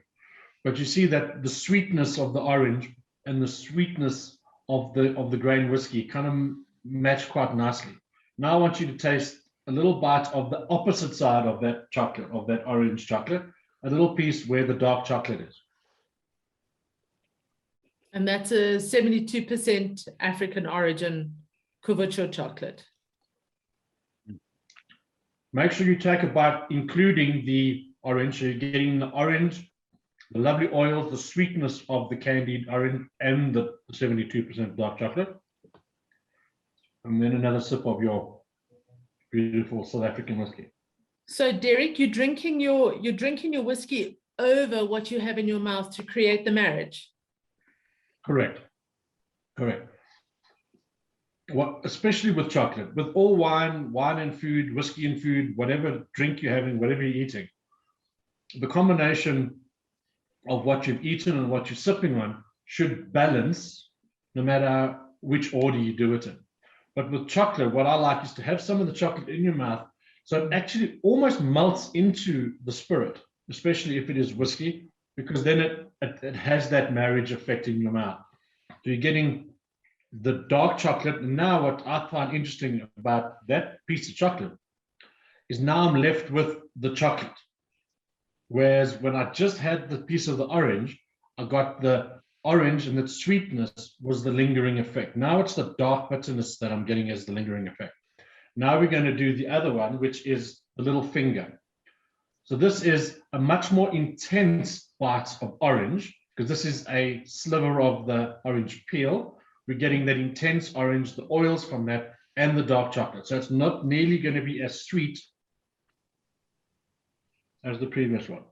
E: But you see that the sweetness of the orange and the sweetness of the grain whiskey kind of match quite nicely. Now I want you to taste a little bite of the opposite side of that chocolate, of that orange chocolate, a little piece where the dark chocolate is.
D: And that's a 72% African origin couverture chocolate.
E: Make sure you take a bite, including the orange. So you're getting the orange, the lovely oils, the sweetness of the candied orange, and the 72% dark chocolate. And then another sip of your beautiful South African whiskey.
D: So Derek, you're drinking your whiskey over what you have in your mouth to create the marriage.
E: Correct. Especially with chocolate, with all wine and food, whiskey and food, whatever drink you're having, whatever you're eating, the combination of what you've eaten and what you're sipping on should balance no matter which order you do it in. But with chocolate, what I like is to have some of the chocolate in your mouth so it actually almost melts into the spirit, especially if it is whiskey, because then it has that marriage effect in your mouth. So you're getting the dark chocolate. And now what I find interesting about that piece of chocolate is now I'm left with the chocolate. Whereas when I just had the piece of the orange, I got the orange and its sweetness was the lingering effect. Now it's the dark bitterness that I'm getting as the lingering effect. Now we're going to do the other one, which is the little finger. So this is a much more intense bite of orange, because this is a sliver of the orange peel. We're getting that intense orange, the oils from that, and the dark chocolate. So it's not nearly going to be as sweet as the previous one.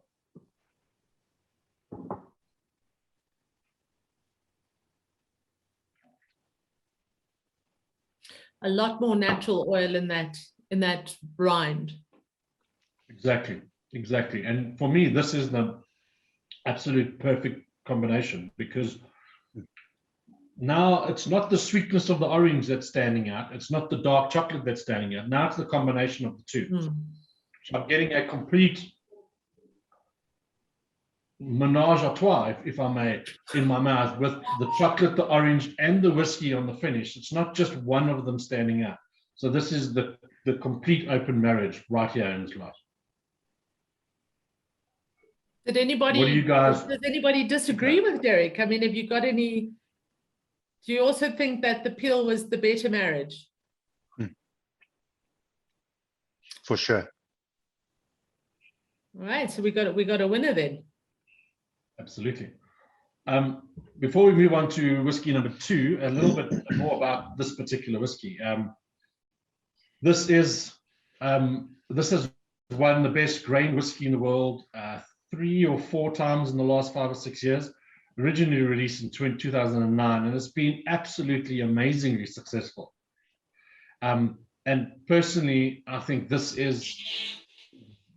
D: A lot more natural oil in that rind.
E: Exactly. And for me, this is the absolute perfect combination, because now it's not the sweetness of the orange that's standing out. It's not the dark chocolate that's standing out. Now it's the combination of the two. So I'm getting a complete menage a trois, if I may, in my mouth, with the chocolate, the orange, and the whiskey on the finish. It's not just one of them standing out. So this is the complete open marriage right here in this glass.
D: Did anybody,
E: what do you guys,
D: does anybody disagree with Derek? I mean, have you got any, do you also think that the peel was the better marriage?
F: For sure.
D: All right, so we got a winner then.
E: Absolutely. Before we move on to whiskey number 2, a little bit more about this particular whiskey. This has won the best grain whiskey in the world 3 or 4 times in the last 5 or 6 years. Originally released in 2009, and it's been absolutely amazingly successful. And personally, I think this is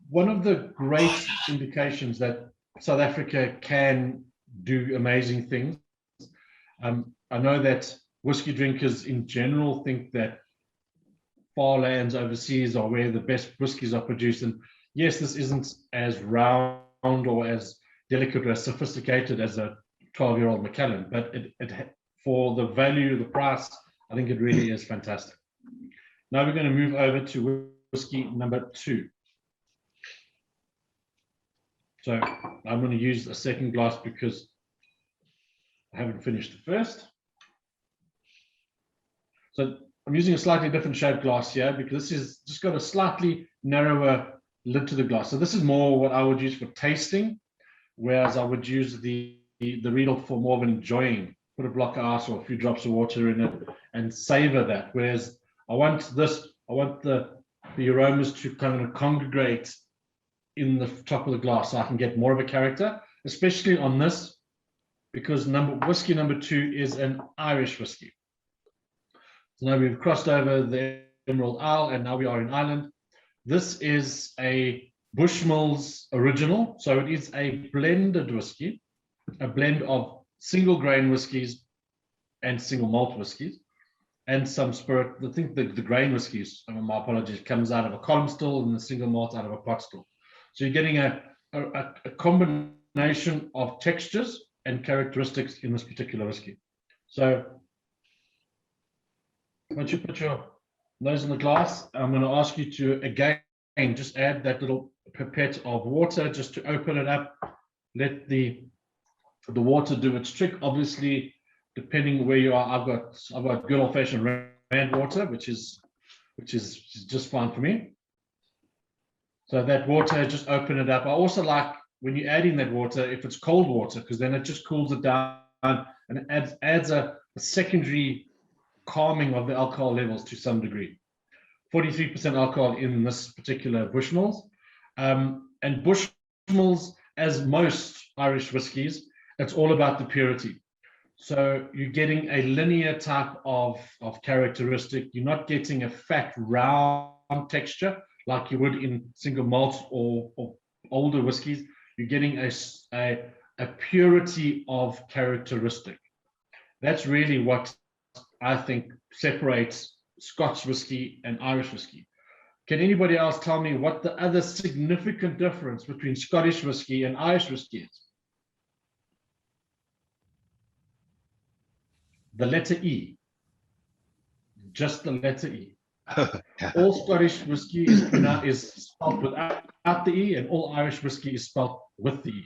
E: one of the great indications that South Africa can do amazing things. I know that whiskey drinkers in general think that far lands overseas are where the best whiskies are produced. And yes, this isn't as round or as delicate or as sophisticated as a 12-year-old Macallan, but it for the value, the price, I think it really is fantastic. Now we're going to move over to whiskey number 2. So I'm going to use a second glass because I haven't finished the first. So I'm using a slightly different shaped glass here because this is just got a slightly narrower lid to the glass. So this is more what I would use for tasting, whereas I would use the Riedel for more of an enjoying. Put a block of ice or a few drops of water in it and savor that. Whereas I want the aromas to kind of congregate in the top of the glass so I can get more of a character, especially on this, because whiskey number 2 is an Irish whiskey. So now we've crossed over the Emerald Isle and now we are in Ireland. This is a Bushmills original, so it is a blended whiskey, a blend of single grain whiskies and single malt whiskies, and some spirit. I think the grain whiskies, my apologies, comes out of a column still and the single malt out of a pot still. So you're getting a combination of textures and characteristics in this particular whiskey. So once you put your nose in the glass, I'm going to ask you to again just add that little pipette of water just to open it up. Let the water do its trick. Obviously, depending where you are, I've got good old-fashioned Rand water, which is just fine for me. So that water, just open it up. I also like when you add in that water, if it's cold water, because then it just cools it down and it adds a secondary calming of the alcohol levels to some degree. 43% alcohol in this particular Bushmills. And Bushmills, as most Irish whiskies, it's all about the purity. So you're getting a linear type of characteristic. You're not getting a fat, round texture like you would in single malt or older whiskies. You're getting a purity of characteristic. That's really what I think separates Scotch whiskey and Irish whiskey. Can anybody else tell me what the other significant difference between Scottish whiskey and Irish whiskey is? The letter E. Just the letter E. All Scottish whiskey is spelled without the E, and all Irish whiskey is spelled with the E.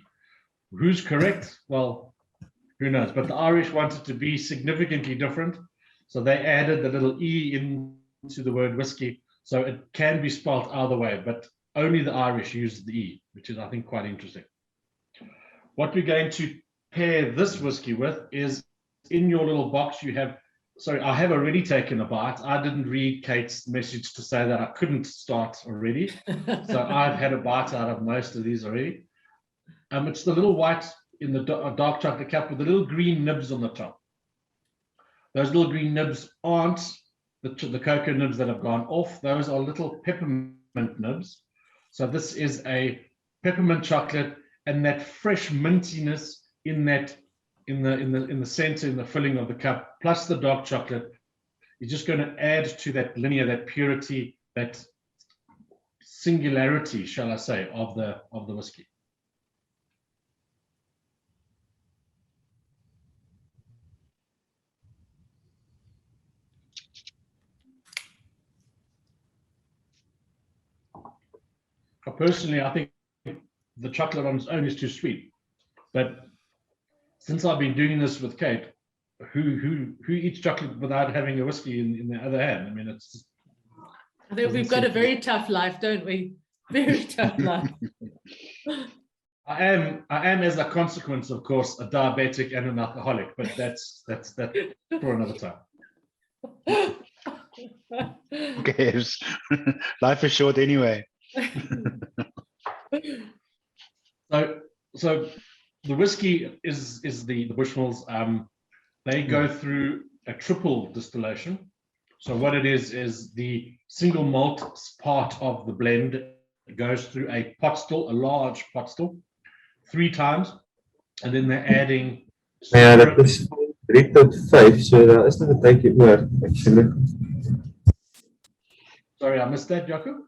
E: Who's correct? Well, who knows? But the Irish wanted to be significantly different, so they added the little E into the word whiskey, so it can be spelled either way, but only the Irish use the E, which is, I think, quite interesting. What we're going to pair this whiskey with is, in your little box, you have, sorry, I have already taken a bite. I didn't read Kate's message to say that I couldn't start already. So I've had a bite out of most of these already. It's the little white in the dark chocolate cap with the little green nibs on the top. Those little green nibs aren't the cocoa nibs that have gone off. Those are little peppermint nibs. So this is a peppermint chocolate, and that fresh mintiness in the center, in the filling of the cup, plus the dark chocolate, is just going to add to that linear, that purity, that singularity, shall I say, of the whiskey. Personally, I think the chocolate on its own is too sweet. But since I've been doing this with Kate, who eats chocolate without having a whiskey in the other hand? I mean, it's just,
D: I think we've got a very tough life, don't we? Very tough life.
E: I am, as a consequence, of course, a diabetic and an alcoholic, but that's for another time.
F: Okay, life is short anyway.
E: So the whiskey is the Bushmills. They go through a triple distillation. So what it is the single malt part of the blend goes through a pot still, a large pot still, 3 times, and then they're adding.
J: Ja, dat is 3 tot 5, so daar is nog 'n tydjie oor, actually.
E: Sorry, I missed that, Jaco.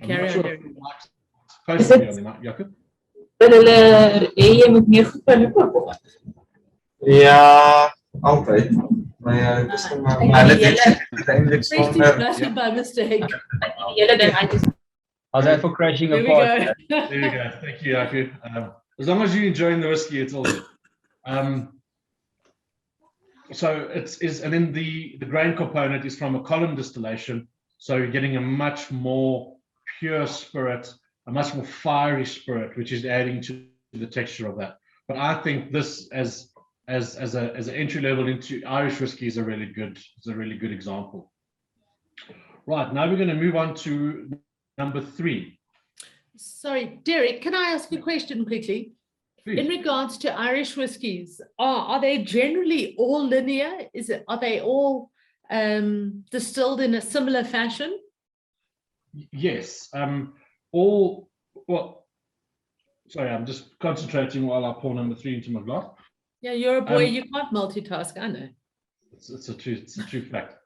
D: Carry on.
E: Jaco.
J: Jy moet meer goed by loop of wat? Ja, altyd. Maar ja, dit is maar eintlik
D: Especially by mistake.
J: hele ding eintlik.
I: How's that for crashing
D: There we
I: apart?
D: go.
E: There you go. Thank you, Jaco. As long as you're enjoying the whiskey, it's all good. So and then the grain component is from a column distillation. So you're getting a much more pure spirit, a much more fiery spirit, which is adding to the texture of that. But I think this as an entry level into Irish whiskey is a really good example. Right, now we're going to move on to number 3.
D: Sorry, Derek, can I ask a question quickly?
E: Please.
D: In regards to Irish whiskies, are they generally all linear? Are they all distilled in a similar fashion?
E: Yes. Sorry, I'm just concentrating while I pour number 3 into my glass.
D: Yeah, you're a boy, you can't multitask, I know.
E: It's a true fact.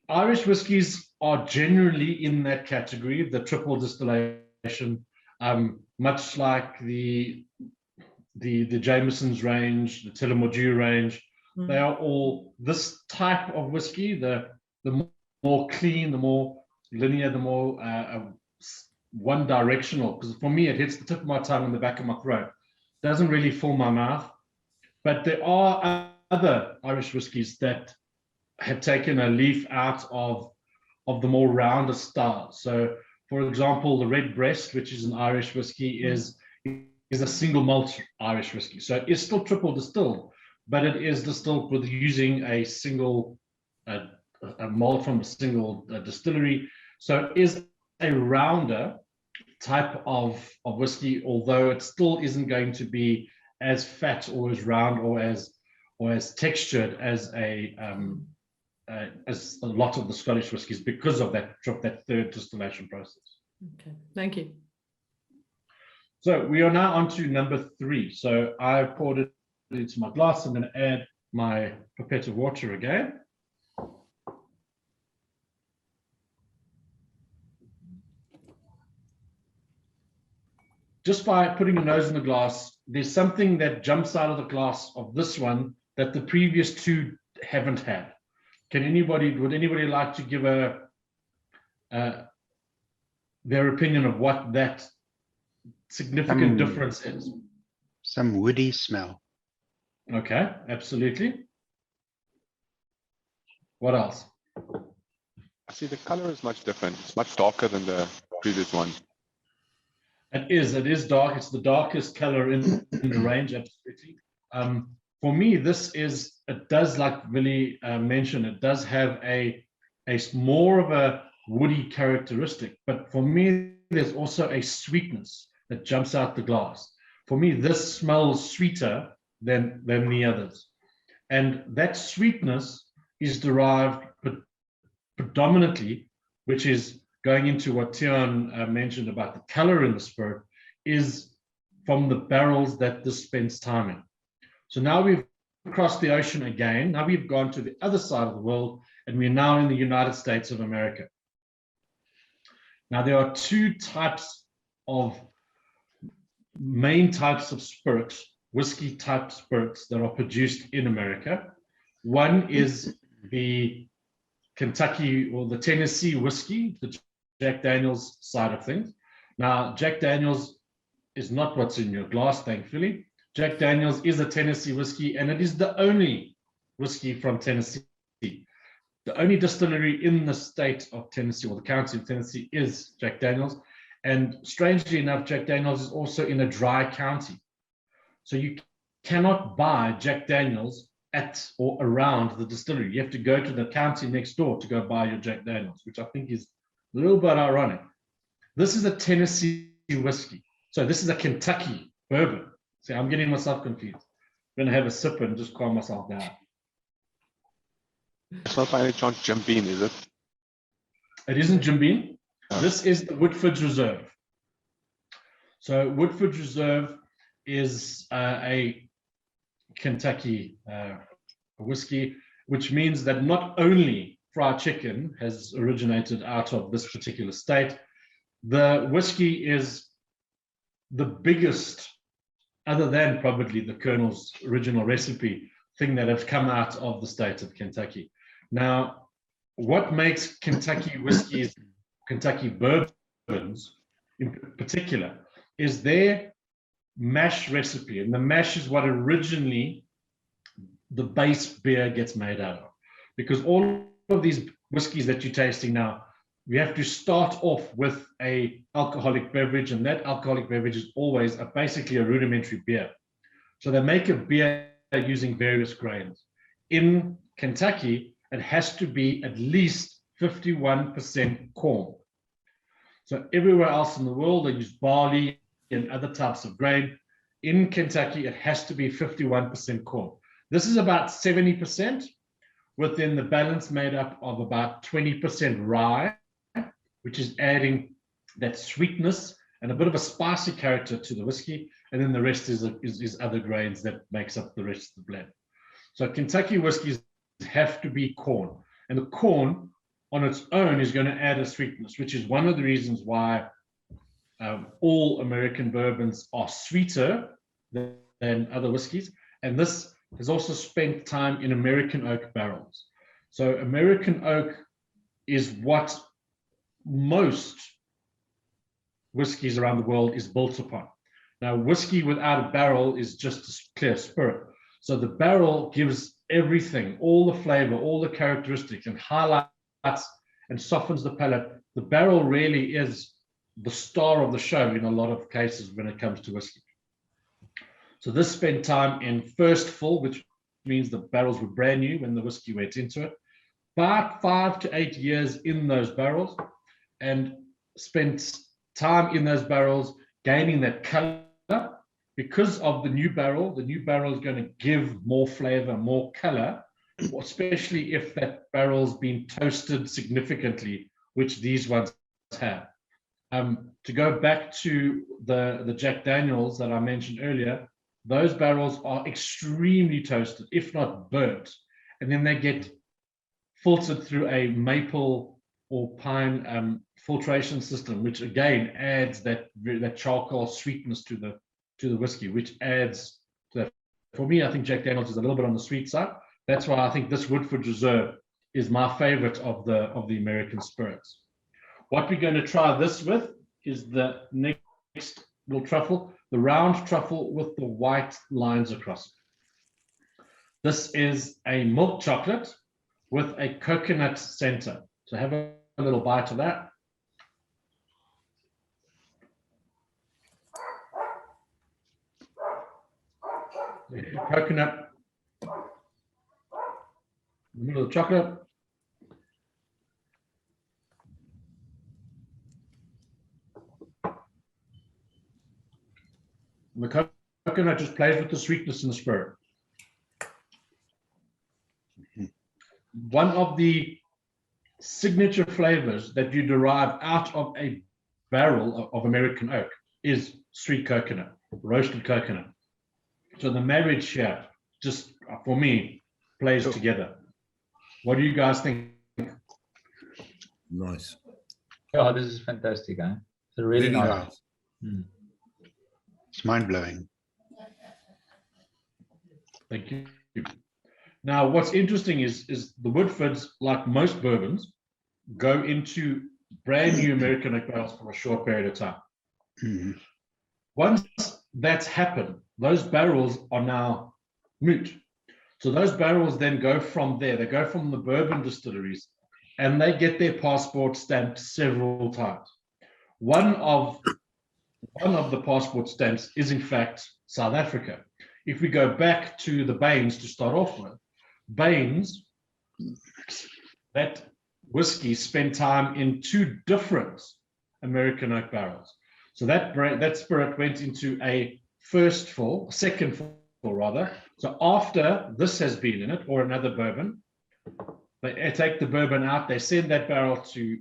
E: Irish whiskies are generally in that category, the triple distillation, much like the Jameson's range, the Tullamore range. They are all this type of whiskey, the more clean, the more linear, the more one directional. Because for me, it hits the tip of my tongue and the back of my throat. Doesn't really fill my mouth. But there are other Irish whiskies that have taken a leaf out of the more rounder style. So, for example, the Red Breast, which is an Irish whiskey, is a single malt Irish whiskey. So it's still triple distilled, but it is distilled with using a single a malt from a single distillery. So it is a rounder type of whiskey, although it still isn't going to be as fat or as round or as textured as a lot of the Scottish whiskies because of that third distillation process.
D: Okay, thank you.
E: So we are now on to number 3. So I poured it into my glass. I'm going to add my pipette of water again. Just by putting your nose in the glass, there's something that jumps out of the glass of this one that the previous 2 haven't had. Would anybody like to give their opinion of what that significant difference is?
F: Some woody smell.
E: Okay, absolutely. What else?
K: See, the color is much different. It's much darker than the previous one.
E: It is dark. It's the darkest color in the range, absolutely. For me, it does, like Willie mentioned, it does have a more of a woody characteristic. But for me, there's also a sweetness that jumps out the glass. For me, this smells sweeter than the others. And that sweetness is derived predominantly which is going into what Tion mentioned about the color in the spirit, is from the barrels that this spends time in. So now we've crossed the ocean again. Now we've gone to the other side of the world, and we're now in the United States of America. Now there are two types of main types of spirits, whiskey type spirits, that are produced in America. One is the Kentucky or the Tennessee whiskey, the Jack Daniels side of things. Now, Jack Daniels is not what's in your glass, thankfully. Jack Daniels is a Tennessee whiskey, and it is the only whiskey from Tennessee. The only distillery in the state of Tennessee, or the county of Tennessee, is Jack Daniels. And strangely enough, Jack Daniels is also in a dry county. So you cannot buy Jack Daniels at or around the distillery. You have to go to the county next door to go buy your Jack Daniels, which I think is a little bit ironic. This is a Tennessee whiskey. So this is a Kentucky bourbon. See, I'm getting myself confused. I'm going to have a sip and just calm myself down.
K: It's not by any chance Jim Beam, is it?
E: It isn't Jim Beam.
K: Oh.
E: This is the Woodford Reserve. So Woodford Reserve is a Kentucky whiskey, which means that not only fried chicken has originated out of this particular state, the whiskey is the biggest, other than probably the Colonel's original recipe, thing that has come out of the state of Kentucky. Now, what makes Kentucky whiskeys, Kentucky bourbons in particular, is their mash recipe. And the mash is what originally the base beer gets made out of. Because all of these whiskeys that you're tasting now, we have to start off with an alcoholic beverage, and that alcoholic beverage is always basically a rudimentary beer. So they make a beer using various grains. In Kentucky, it has to be at least 51% corn. So everywhere else in the world, they use barley and other types of grain. In Kentucky, it has to be 51% corn. This is about 70%, within the balance made up of about 20% rye, which is adding that sweetness and a bit of a spicy character to the whiskey. And then the rest is other grains that makes up the rest of the blend. So Kentucky whiskeys have to be corn. And the corn on its own is going to add a sweetness, which is one of the reasons why all American bourbons are sweeter than other whiskeys. And this has also spent time in American oak barrels. So American oak is what most whiskeys around the world is built upon. Now, whiskey without a barrel is just a clear spirit. So the barrel gives everything, all the flavor, all the characteristics, and highlights and softens the palate. The barrel really is the star of the show in a lot of cases when it comes to whiskey. So this spent time in first fill, which means the barrels were brand new when the whiskey went into it. About 5 to 8 years in those barrels, and spent time in those barrels gaining that color. Because of the new barrel is going to give more flavor, more color, especially if that barrel's been toasted significantly, which these ones have. To go back to the Jack Daniels that I mentioned earlier, those barrels are extremely toasted, if not burnt, and then they get filtered through a maple or pine filtration system, which again adds that charcoal sweetness to the whiskey, which adds to that. For me, I think Jack Daniels is a little bit on the sweet side. That's why I think this Woodford Reserve is my favorite of the American spirits. What we're going to try this with is the next little truffle, the round truffle with the white lines across it. This is a milk chocolate with a coconut center. So have a little bite of that. Coconut in the middle of the chocolate. And the coconut just plays with the sweetness and the spirit. One of the signature flavors that you derive out of a barrel of American oak is sweet coconut, roasted coconut. So the marriage here, just for me, plays together. What do you guys think?
L: Nice.
I: Oh, this is fantastic, huh? It's a really nice.
F: Mm. It's mind-blowing.
E: Thank you. Now, what's interesting is the Woodfords, like most bourbons, go into brand new American oak barrels for a short period of time.
F: Mm.
E: Once that's happened, those barrels are now moot. So those barrels then go from there. They go from the bourbon distilleries, and they get their passport stamped several times. One of the passport stamps is in fact South Africa. If we go back to the Baines to start off with, Baines, that whiskey spent time in 2 different American oak barrels. So that spirit went into a second fill rather. So after this has been in it, or another bourbon, they take the bourbon out, they send that barrel to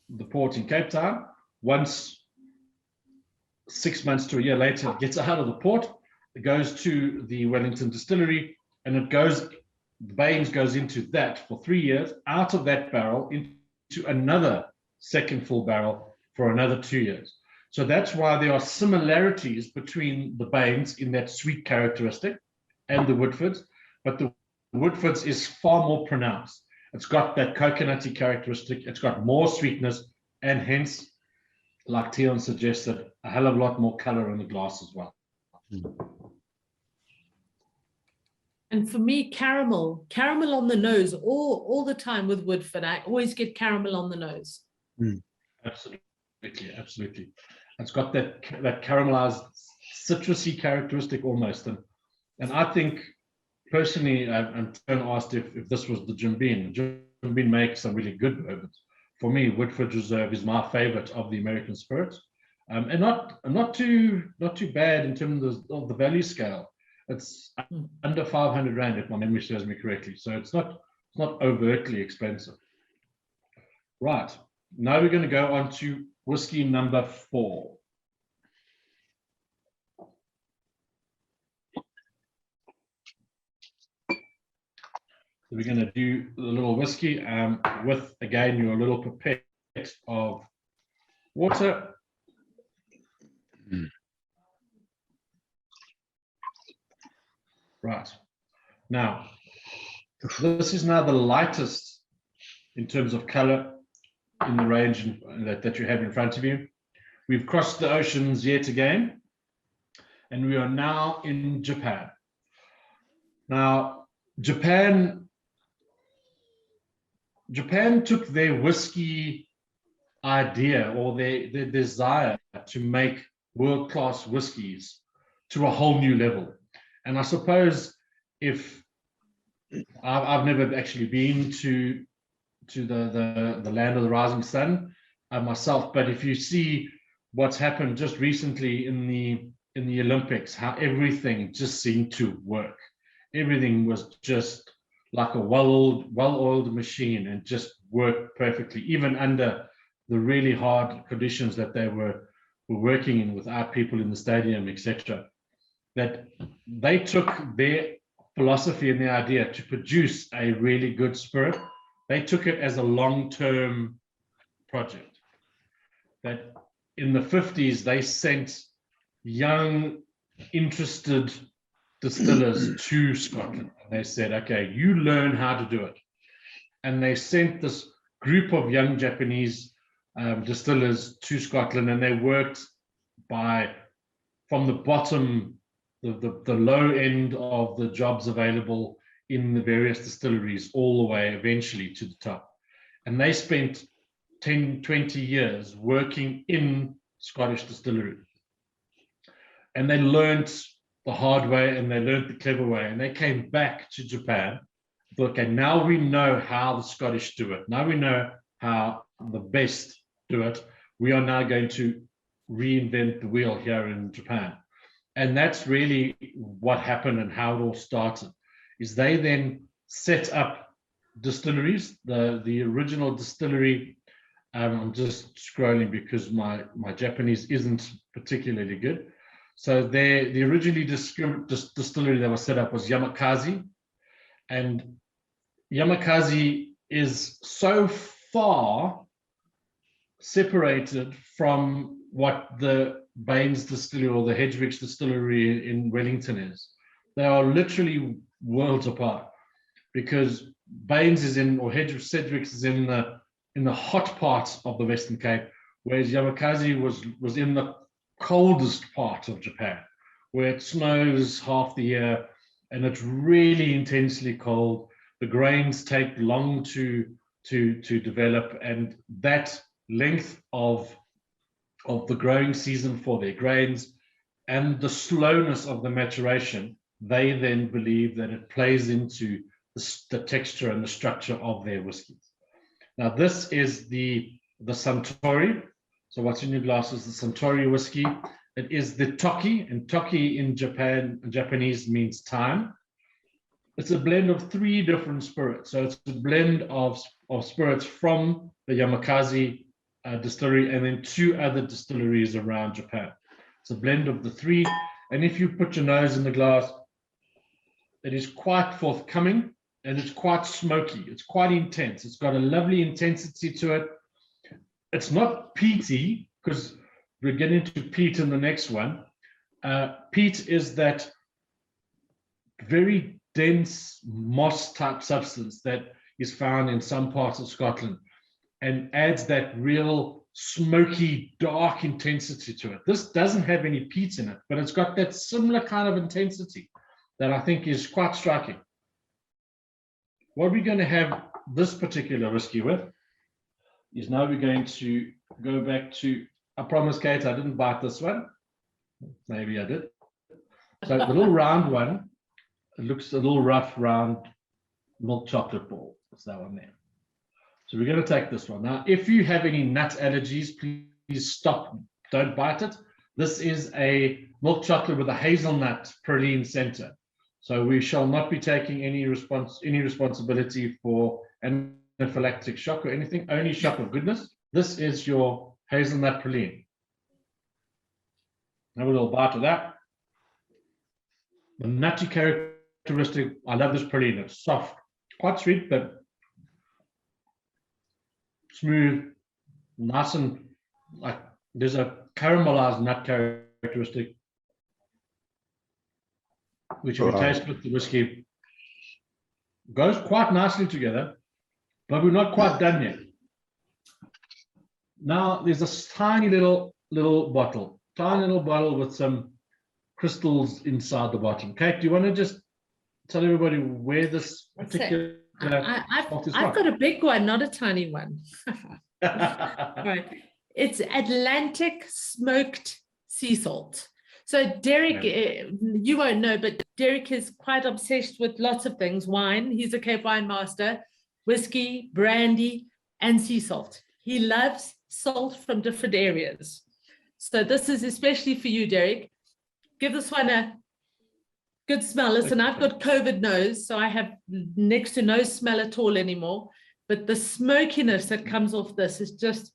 E: the port in Cape Town. Once 6 months to a year later, it gets out of the port, it goes to the Wellington distillery, and the Baines goes into that for 3 years, out of that barrel into another second full barrel for another 2 years. So that's why there are similarities between the Baines in that sweet characteristic and the Woodfords, but the Woodfords is far more pronounced. It's got that coconutty characteristic, it's got more sweetness, and hence, like Tion suggested, a hell of a lot more color in the glass as well.
D: And for me, caramel on the nose all the time with Woodford. I always get caramel on the nose.
E: Absolutely. It's got that caramelized citrusy characteristic almost. And I think personally, I'm asked if this was the Jim Beam. Jim Beam makes some really good bourbons. For me, Woodford Reserve is my favorite of the American spirits, and not too bad in terms of the value scale. It's under 500 Rand if my memory serves me correctly. So it's not overtly expensive. Right, now we're going to go on to whiskey number 4. So we're going to do the little whiskey with, again, your little pipette of water. Right. Now, this is now the lightest in terms of color in the range that you have in front of you. We've crossed the oceans yet again, and we are now in Japan. Now, Japan took their whiskey idea or their desire to make world-class whiskies to a whole new level. And I suppose if I've never actually been to the land of the rising sun myself, but if you see what's happened just recently in the Olympics, how everything just seemed to work. Everything was just like a well-oiled machine and just worked perfectly, even under the really hard conditions that they were working in without people in the stadium, etc. That they took their philosophy and their idea to produce a really good spirit. They took it as a long-term project. That in the 50s, they sent young, interested distillers to Scotland. They said, okay, you learn how to do it. And they sent this group of young Japanese distillers to Scotland, and they worked from the bottom, the low end of the jobs available in the various distilleries all the way eventually to the top. And they spent 10, 20 years working in Scottish distillery. And they learned the hard way and they learned the clever way. And they came back to Japan. Okay, now we know how the Scottish do it. Now we know how the best do it. We are now going to reinvent the wheel here in Japan. And that's really what happened and how it all started, is they then set up distilleries. The original distillery, I'm just scrolling because my Japanese isn't particularly good. So the originally distillery that was set up was Yamakaze, and Yamakaze is so far separated from what the Baines distillery or the Hedgewick's distillery in Wellington is. They are literally worlds apart, because Baines is in, or Hedgewick's is in the hot parts of the Western Cape, whereas Yamakaze was in the coldest part of Japan, where it snows half the year and it's really intensely cold. The grains take long to develop, and that length of the growing season for their grains and the slowness of the maturation, they then believe that it plays into the texture and the structure of their whiskies. Now, this is the Suntory. So what's in your glass is the Suntory whiskey. It is the Toki, and Toki in Japanese means time. It's a blend of 3 different spirits. So it's a blend of spirits from the Yamakaze distillery and then 2 other distilleries around Japan. It's a blend of the 3. And if you put your nose in the glass, it is quite forthcoming and it's quite smoky. It's quite intense. It's got a lovely intensity to it. It's not peaty, because we're getting to peat in the next one. Peat is that very dense moss type substance that is found in some parts of Scotland and adds that real smoky, dark intensity to it. This doesn't have any peat in it, but it's got that similar kind of intensity that I think is quite striking. What we're going to have this particular whiskey with is, now we're going to go back to, I promise, Kate, I didn't bite this one. Maybe I did. So the little round one, it looks a little rough, round milk chocolate ball. That's that one there. So we're going to take this one. Now, if you have any nut allergies, please stop. Don't bite it. This is a milk chocolate with a hazelnut praline center. So we shall not be taking any responsibility for anaphylactic shock or anything, only shock of goodness. This is your hazelnut praline. Have a little bite of that. The nutty characteristic, I love this praline. It's soft, quite sweet, but smooth, nice, and like there's a caramelized nut characteristic, which if you taste with the whiskey, goes quite nicely together, but we're not quite done yet. Now there's a tiny little bottle with some crystals inside the bottom. Kate, do you want to just tell everybody where this particular
D: I've got a big one, not a tiny one. Right. It's Atlantic smoked sea salt. So Derek, you won't know, but Derek is quite obsessed with lots of things. Wine, he's a Cape wine master, whiskey, brandy, and sea salt. He loves salt from different areas. So this is especially for you, Derek. Give this one a good smell. Listen, I've got COVID nose, so I have next to no smell at all anymore. But the smokiness that comes off this is just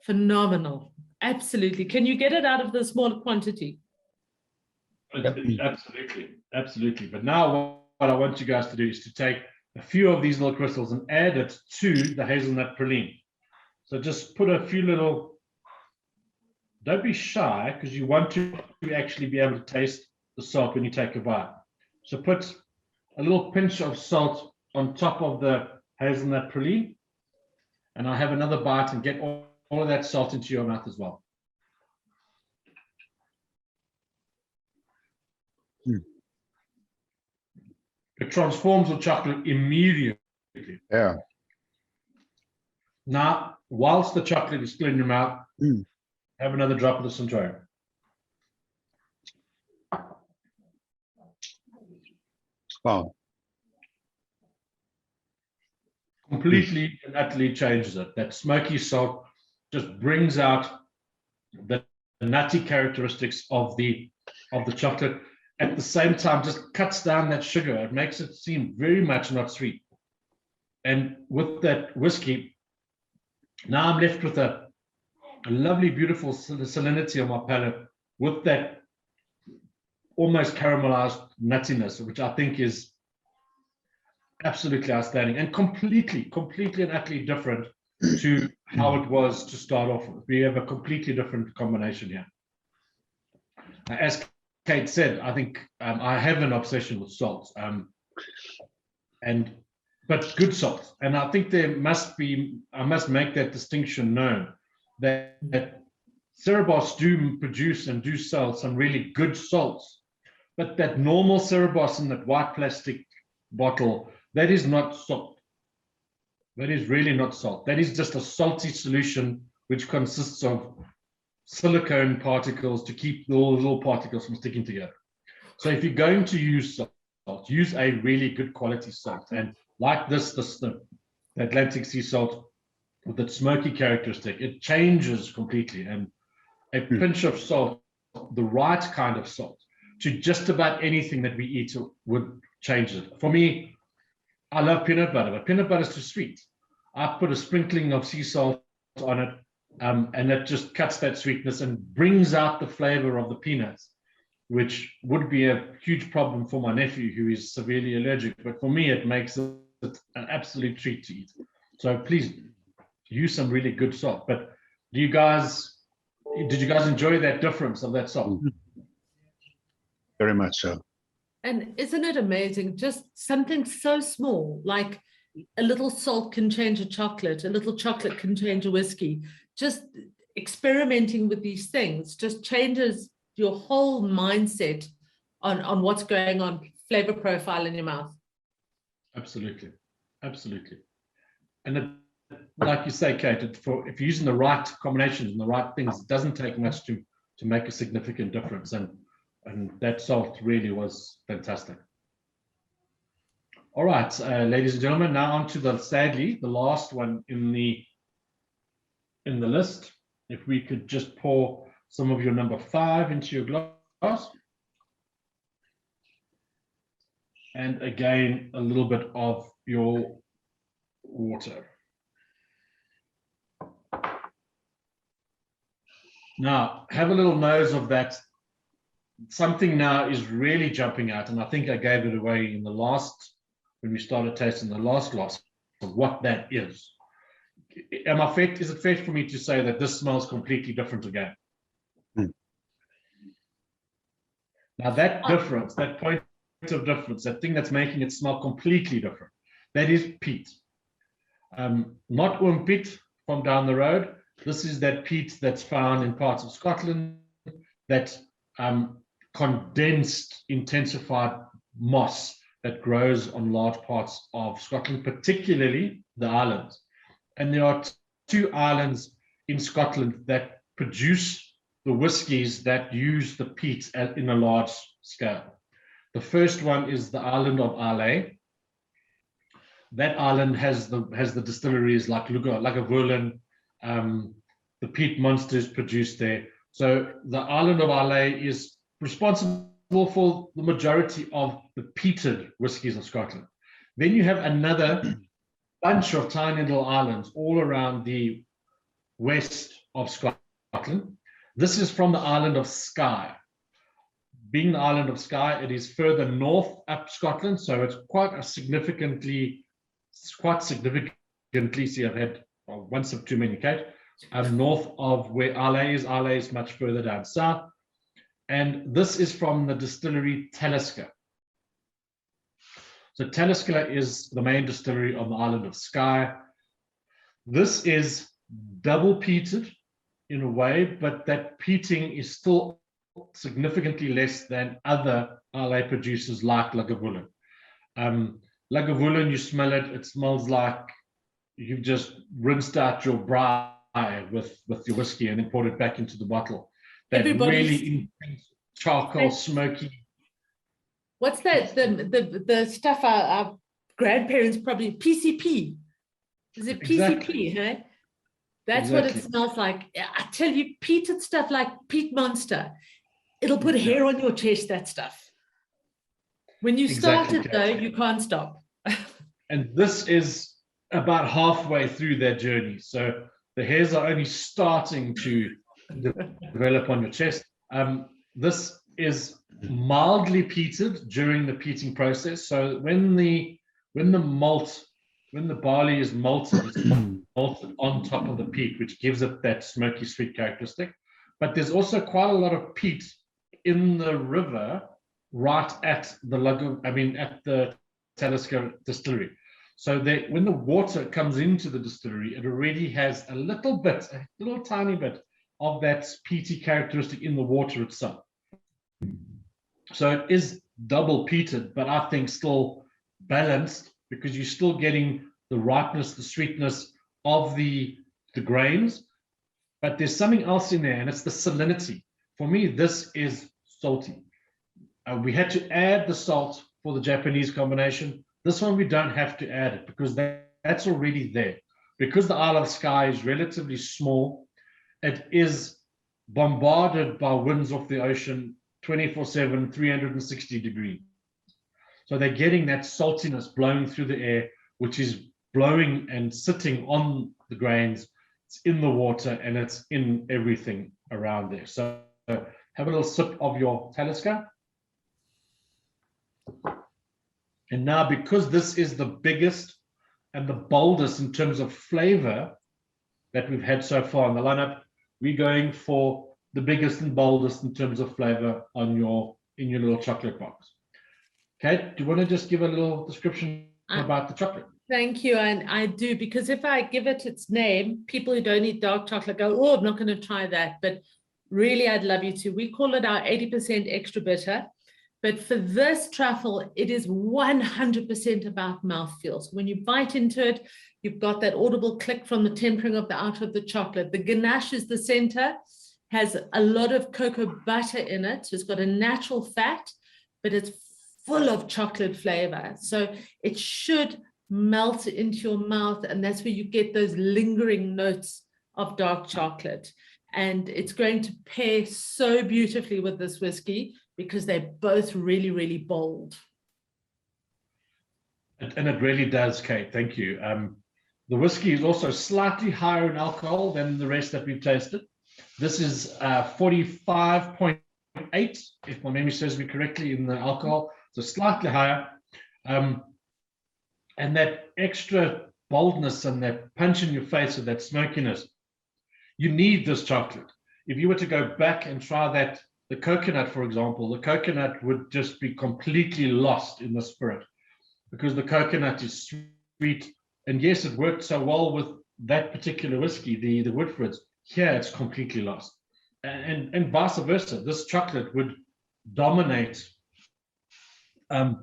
D: phenomenal. Absolutely. Can you get it out of the small quantity?
E: Absolutely. But now what I want you guys to do is to take a few of these little crystals and add it to the hazelnut praline. So just put a few little, don't be shy, because you want to actually be able to taste the salt when you take a bite. So put a little pinch of salt on top of the hazelnut praline, and I'll have another bite and get all of that salt into your mouth as well. It transforms the chocolate immediately.
F: Yeah.
E: Now, whilst the chocolate is still in your mouth, have another drop of the Suntory.
F: Wow.
E: Completely and utterly changes it. That smoky salt just brings out the nutty characteristics of the chocolate. At the same time, just cuts down that sugar. It makes it seem very much not sweet. And with that whiskey, now I'm left with a lovely, beautiful salinity on my palate with that almost caramelized nuttiness, which I think is absolutely outstanding and completely and utterly different to how it was to start off with. We have a completely different combination here. As Kate said, I think I have an obsession with salt, but good salt. And I think I must make that distinction known that Cerebos do produce and do sell some really good salts, but that normal Cerebos in that white plastic bottle, that is not salt. That is really not salt. That is just a salty solution which consists of silicone particles to keep all the little particles from sticking together. So if you're going to use salt, use a really good quality salt. And like the Atlantic sea salt with its smoky characteristic, it changes completely. And a pinch of salt, the right kind of salt, to just about anything that we eat would change it. For me, I love peanut butter, but peanut butter is too sweet. I put a sprinkling of sea salt on it, and that just cuts that sweetness and brings out the flavor of the peanuts, which would be a huge problem for my nephew who is severely allergic. But for me, it makes it an absolute treat to eat. So please use some really good salt. But did you guys enjoy that difference of that salt?
F: Very much so.
D: And isn't it amazing? Just something so small, like a little salt can change a chocolate, a little chocolate can change a whiskey. Just experimenting with these things just changes your whole mindset on what's going on, flavor profile in your mouth.
E: Absolutely. Absolutely. And like you say, Kate, if you're using the right combinations and the right things, it doesn't take much to make a significant difference. And that salt really was fantastic. All right, ladies and gentlemen, now on to sadly, the last one in the list. If we could just pour some of your number 5 into your glass. And again, a little bit of your water. Now, have a little nose of that. Something now is really jumping out, and I think I gave it away in the last, when we started tasting the last glass, of what that is. Is it fair for me to say that this smells completely different again? Now that difference, that point of difference, that thing that's making it smell completely different, that is peat. Not peat from down the road. This is that peat that's found in parts of Scotland, that condensed, intensified moss that grows on large parts of Scotland, particularly the islands. And there are 2 islands in Scotland that produce the whiskies that use the peat in a large scale. The first one is the island of Islay. That island has the distilleries like Lagavulin, the peat monsters produced there. So the island of Islay is responsible for the majority of the peated whiskies of Scotland. Then you have another bunch of tiny little islands all around the west of Scotland. This is from the island of Skye. Being the island of Skye, it is further north up Scotland, so it's quite significantly, see, I've had once of too many, Kate, north of where Islay is much further down south. And this is from the distillery Talisker. So Talisker is the main distillery on the island of Skye. This is double peated in a way, but that peating is still significantly less than other Islay producers like Lagavulin. Lagavulin, you smell it, it smells like you've just rinsed out your brine with your whiskey and then poured it back into the bottle. That really intense charcoal, smoky.
D: What's that? The stuff our grandparents probably, PCP. Is it PCP? Exactly. Hey? That's exactly what it smells like. I tell you, peated stuff like peat monster, it'll put hair on your chest, that stuff. When you start it though, you can't stop.
E: And this is about halfway through their journey. So the hairs are only starting to develop on your chest. This is mildly peated during the peating process. So when the barley is malted, it's malted on top of the peat, which gives it that smoky sweet characteristic. But there's also quite a lot of peat in the river right at the Talisker distillery. So when the water comes into the distillery, it already has a little tiny bit of that peaty characteristic in the water itself. So it is double peated, but I think still balanced, because you're still getting the ripeness, the sweetness of the grains, but there's something else in there, and it's the salinity. For me, this is salty. We had to add the salt for the Japanese combination. This one, we don't have to add it because that's already there. Because the Isle of Skye is relatively small, it is bombarded by winds off the ocean 24/7, 360 degrees. So they're getting that saltiness blowing through the air, which is blowing and sitting on the grains. It's in the water and it's in everything around there. So have a little sip of your Talisker. And now, because this is the biggest and the boldest in terms of flavor that we've had so far in the lineup, we're going for the biggest and boldest in terms of flavor in your little chocolate box. Kate, do you want to just give a little description about the chocolate?
D: Thank you, and I do, because if I give it its name, people who don't eat dark chocolate go, oh, I'm not going to try that, but really I'd love you to. We call it our 80% extra bitter, but for this truffle, it is 100% about mouthfeel. So when you bite into it, you've got that audible click from the tempering of the outer of the chocolate. The ganache is the center, has a lot of cocoa butter in it, so it's got a natural fat, but it's full of chocolate flavor. So it should melt into your mouth, and that's where you get those lingering notes of dark chocolate. And it's going to pair so beautifully with this whiskey because they're both really, really bold.
E: And it really does, Kate. Thank you. The whiskey is also slightly higher in alcohol than the rest that we've tasted. This is 45.8, if my memory serves me correctly, in the alcohol. So slightly higher. And that extra boldness and that punch in your face of that smokiness, you need this chocolate. If you were to go back and try that, the coconut, for example, the coconut would just be completely lost in the spirit because the coconut is sweet. And yes, it worked so well with that particular whiskey, the Woodfords. Here, it's completely lost. And vice versa. This chocolate would dominate the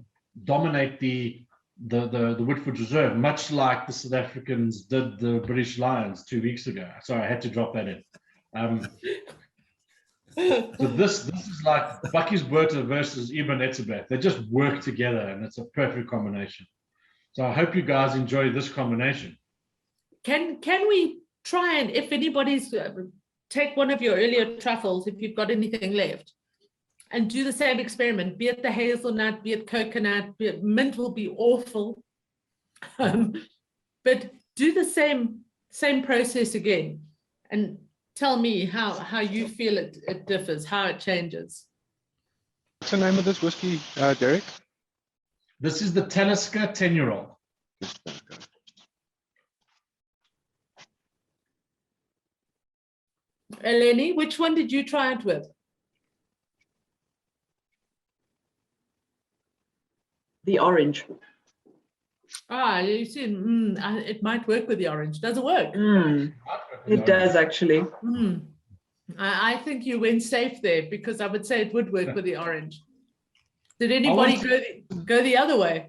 E: Woodford Reserve, much like the South Africans did the British Lions 2 weeks ago. Sorry, I had to drop that in. So this is like Bucky's Bertha versus Ibn Etzebeth. They just work together, and it's a perfect combination. So I hope you guys enjoy this combination.
D: Can we try, and if anybody's take one of your earlier truffles, if you've got anything left, and do the same experiment, be it the hazelnut, be it coconut, be it mint will be awful. But do the same process again and tell me how you feel it differs, how it changes.
K: What's the name of this whiskey, Derek?
E: This is the Talisker 10-year-old.
D: Eleni, which one did you try it with?
L: The orange.
D: Ah, you see, it might work with the orange. Does it work?
L: It does actually.
D: I think you went safe there because I would say it would work with the orange. Did anybody go the other way?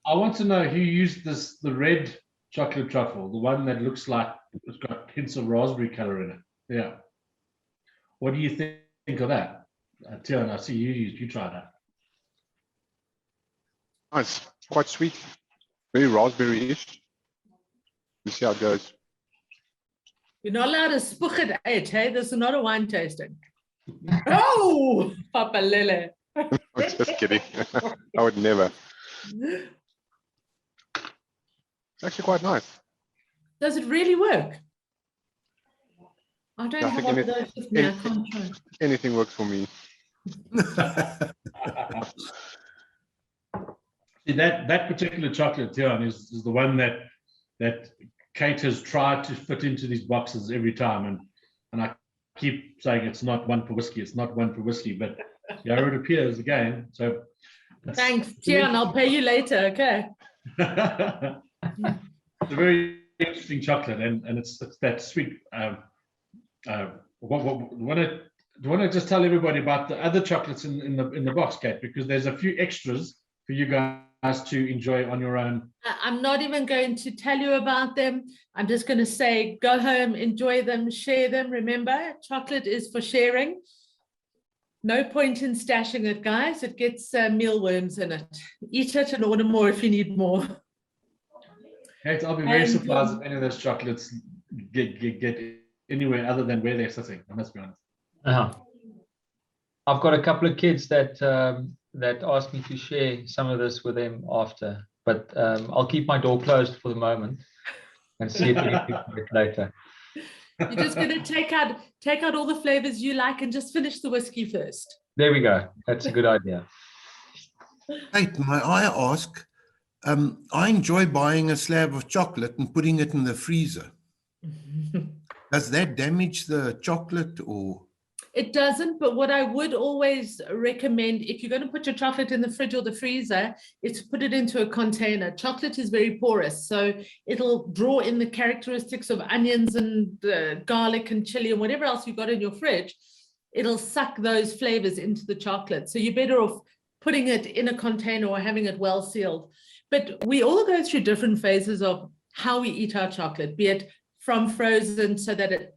E: I want to know who used the red chocolate truffle, the one that looks like it's got hints of raspberry color in it. Yeah. What do you think of that? Tian, I see you tried that.
K: Oh, it's quite sweet, very raspberry-ish. We'll see how it goes.
D: You're not allowed to spook it out, hey? This is not a wine tasting. Oh, Papa Lele.
K: I'm just kidding. I would never. Actually quite nice.
D: Does it really work? I don't
K: I
D: have
K: think
D: one of those with me. I can't try.
K: anything works for me.
E: See, that particular chocolate here is the one that Kate has tried to fit into these boxes every time, and I keep saying it's not one for whiskey, it's not one for whiskey, but here it appears again. So
D: thanks, Tian. I'll pay you later. Okay.
E: It's a very interesting chocolate, and it's that sweet. Do you want to just tell everybody about the other chocolates in the box, Kate? Because there's a few extras for you guys to enjoy on your own.
D: I'm not even going to tell you about them. I'm just going to say, go home, enjoy them, share them. Remember, chocolate is for sharing. No point in stashing it, guys. It gets mealworms in it. Eat it and order more if you need more.
E: Kate, I'll be very surprised if any of those chocolates get anywhere other than where they're sitting. I must be honest.
I: I've got a couple of kids that that asked me to share some of this with them after, but I'll keep my door closed for the moment and see if anything later.
D: You're just going to take out all the flavors you like and just finish the whiskey first.
I: There we go. That's a good idea.
M: Kate, may I ask? I enjoy buying a slab of chocolate and putting it in the freezer. Does that damage the chocolate or?
D: It doesn't, but what I would always recommend, if you're going to put your chocolate in the fridge or the freezer, is to put it into a container. Chocolate is very porous, so it'll draw in the characteristics of onions and garlic and chili and whatever else you've got in your fridge. It'll suck those flavors into the chocolate. So you're better off putting it in a container or having it well sealed. But we all go through different phases of how we eat our chocolate, be it from frozen so that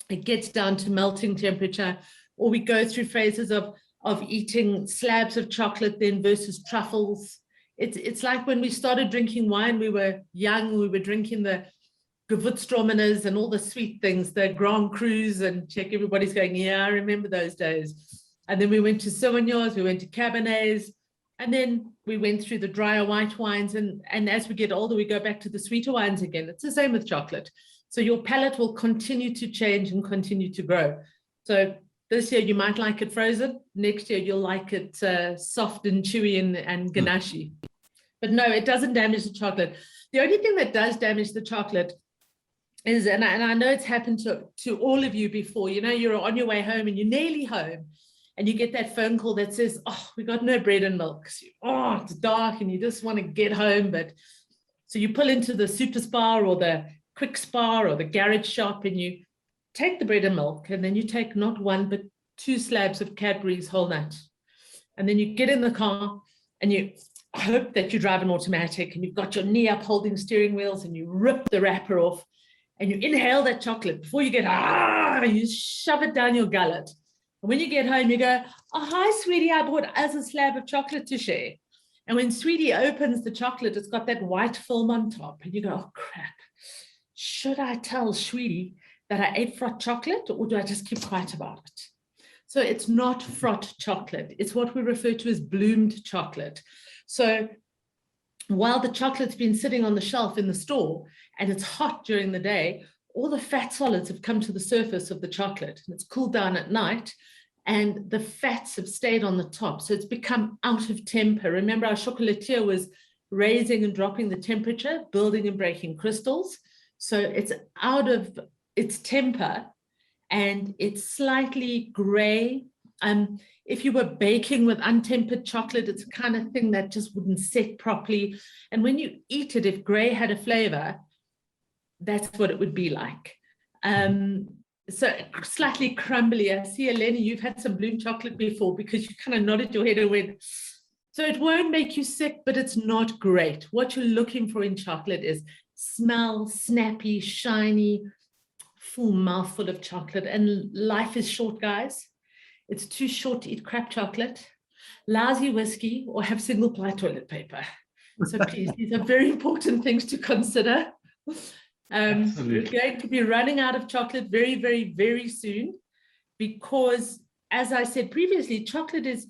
D: it gets down to melting temperature, or we go through phases of eating slabs of chocolate then versus truffles. It's like when we started drinking wine, we were young, we were drinking the Gewürztraminers and all the sweet things, the Grand Crus, and check, everybody's going, yeah, I remember those days. And then we went to Sauvignons, we went to Cabernets, and then we went through the drier white wines. And as we get older, we go back to the sweeter wines again. It's the same with chocolate. So your palate will continue to change and continue to grow. So this year you might like it frozen. Next year you'll like it soft and chewy and ganache. But no, it doesn't damage the chocolate. The only thing that does damage the chocolate is, and I know it's happened to all of you before, you know, you're on your way home and you're nearly home and you get that phone call that says, oh, we got no bread and milk. Oh, it's dark and you just want to get home. But so you pull into the super spa or the quick spa or the garage shop and you take the bread and milk, and then you take not one but 2 slabs of Cadbury's whole nut, and then you get in the car and you hope that you drive an automatic and you've got your knee up holding steering wheels and you rip the wrapper off and you inhale that chocolate before you get you shove it down your gullet, and when you get home you go, oh hi sweetie, I bought us a slab of chocolate to share. And when sweetie opens the chocolate, it's got that white film on top and you go, oh crap, should I tell sweetie that I ate frothed chocolate, or do I just keep quiet about it? So it's not frothed chocolate. It's what we refer to as bloomed chocolate. So while the chocolate's been sitting on the shelf in the store and it's hot during the day, all the fat solids have come to the surface of the chocolate and it's cooled down at night, and the fats have stayed on the top. So it's become out of temper. Remember, our chocolatier was raising and dropping the temperature, building and breaking crystals. So it's out of its temper and it's slightly gray. If you were baking with untempered chocolate, it's the kind of thing that just wouldn't set properly. And when you eat it, if gray had a flavor, that's what it would be like. So slightly crumbly. I see, Eleni, you've had some bloom chocolate before because you kind of nodded your head and went, so it won't make you sick, but it's not great. What you're looking for in chocolate is smell, snappy, shiny, full mouthful of chocolate. And life is short, guys. It's too short to eat crap chocolate, lousy whiskey, or have single ply toilet paper. So please, these are very important things to consider. We're going to be running out of chocolate very, very, very soon because, as I said previously, chocolate is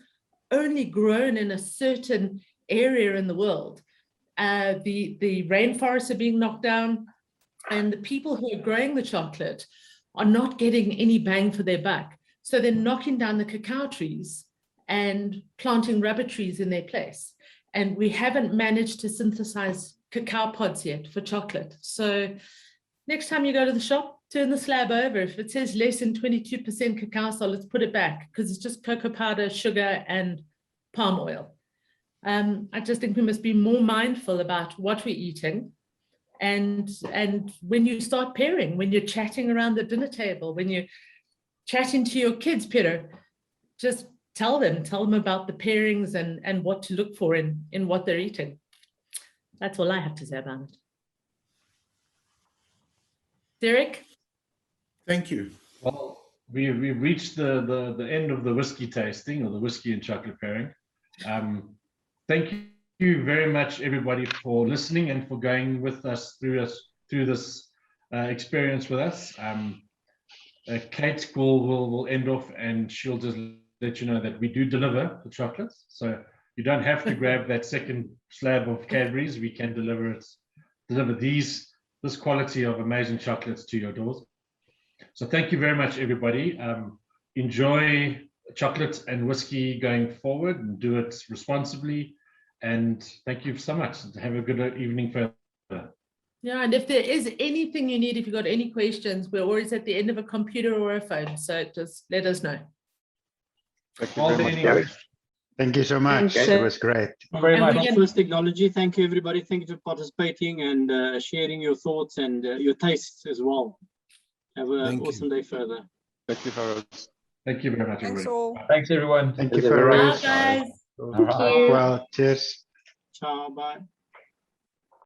D: only grown in a certain area in the world. The rainforests are being knocked down, and the people who are growing the chocolate are not getting any bang for their buck. So they're knocking down the cacao trees and planting rubber trees in their place. And we haven't managed to synthesize cacao pods yet for chocolate. So next time you go to the shop, turn the slab over. If it says less than 22% cacao solids, put it back, because it's just cocoa powder, sugar, and palm oil. I just think we must be more mindful about what we're eating. And when you start pairing, when you're chatting around the dinner table, when you're chatting to your kids, Peter, just tell them about the pairings and what to look for in what they're eating. That's all I have to say about it. Derek?
M: Thank you.
E: Well, we've reached the end of the whiskey tasting, or the whiskey and chocolate pairing. Thank you very much, everybody, for listening and for going with us through this experience with us. Kate will end off, and she'll just let you know that we do deliver the chocolates. So you don't have to grab that second slab of Cadbury's. We can deliver this quality of amazing chocolates to your doors. So thank you very much, everybody. Enjoy chocolate and whiskey going forward, and do it responsibly. And thank you so much. Have a good evening further.
D: Yeah, and if there is anything you need, if you've got any questions, we're always at the end of a computer or a phone. So just let us know.
K: Thank you very much, guys.
F: Thank you so much. It was great.
I: Very much.
A: First technology. Thank you, everybody. Thank you for participating and sharing your thoughts and your tastes as well. Have an awesome day further.
K: Thank you, Farouz.
E: Thank you very much,
G: Thanks
E: everybody.
G: all.
I: Thanks, everyone.
F: Thank you,
C: Bye,
F: Farouz.
D: Bye, guys.
F: Well, cheers.
A: Ciao, bye.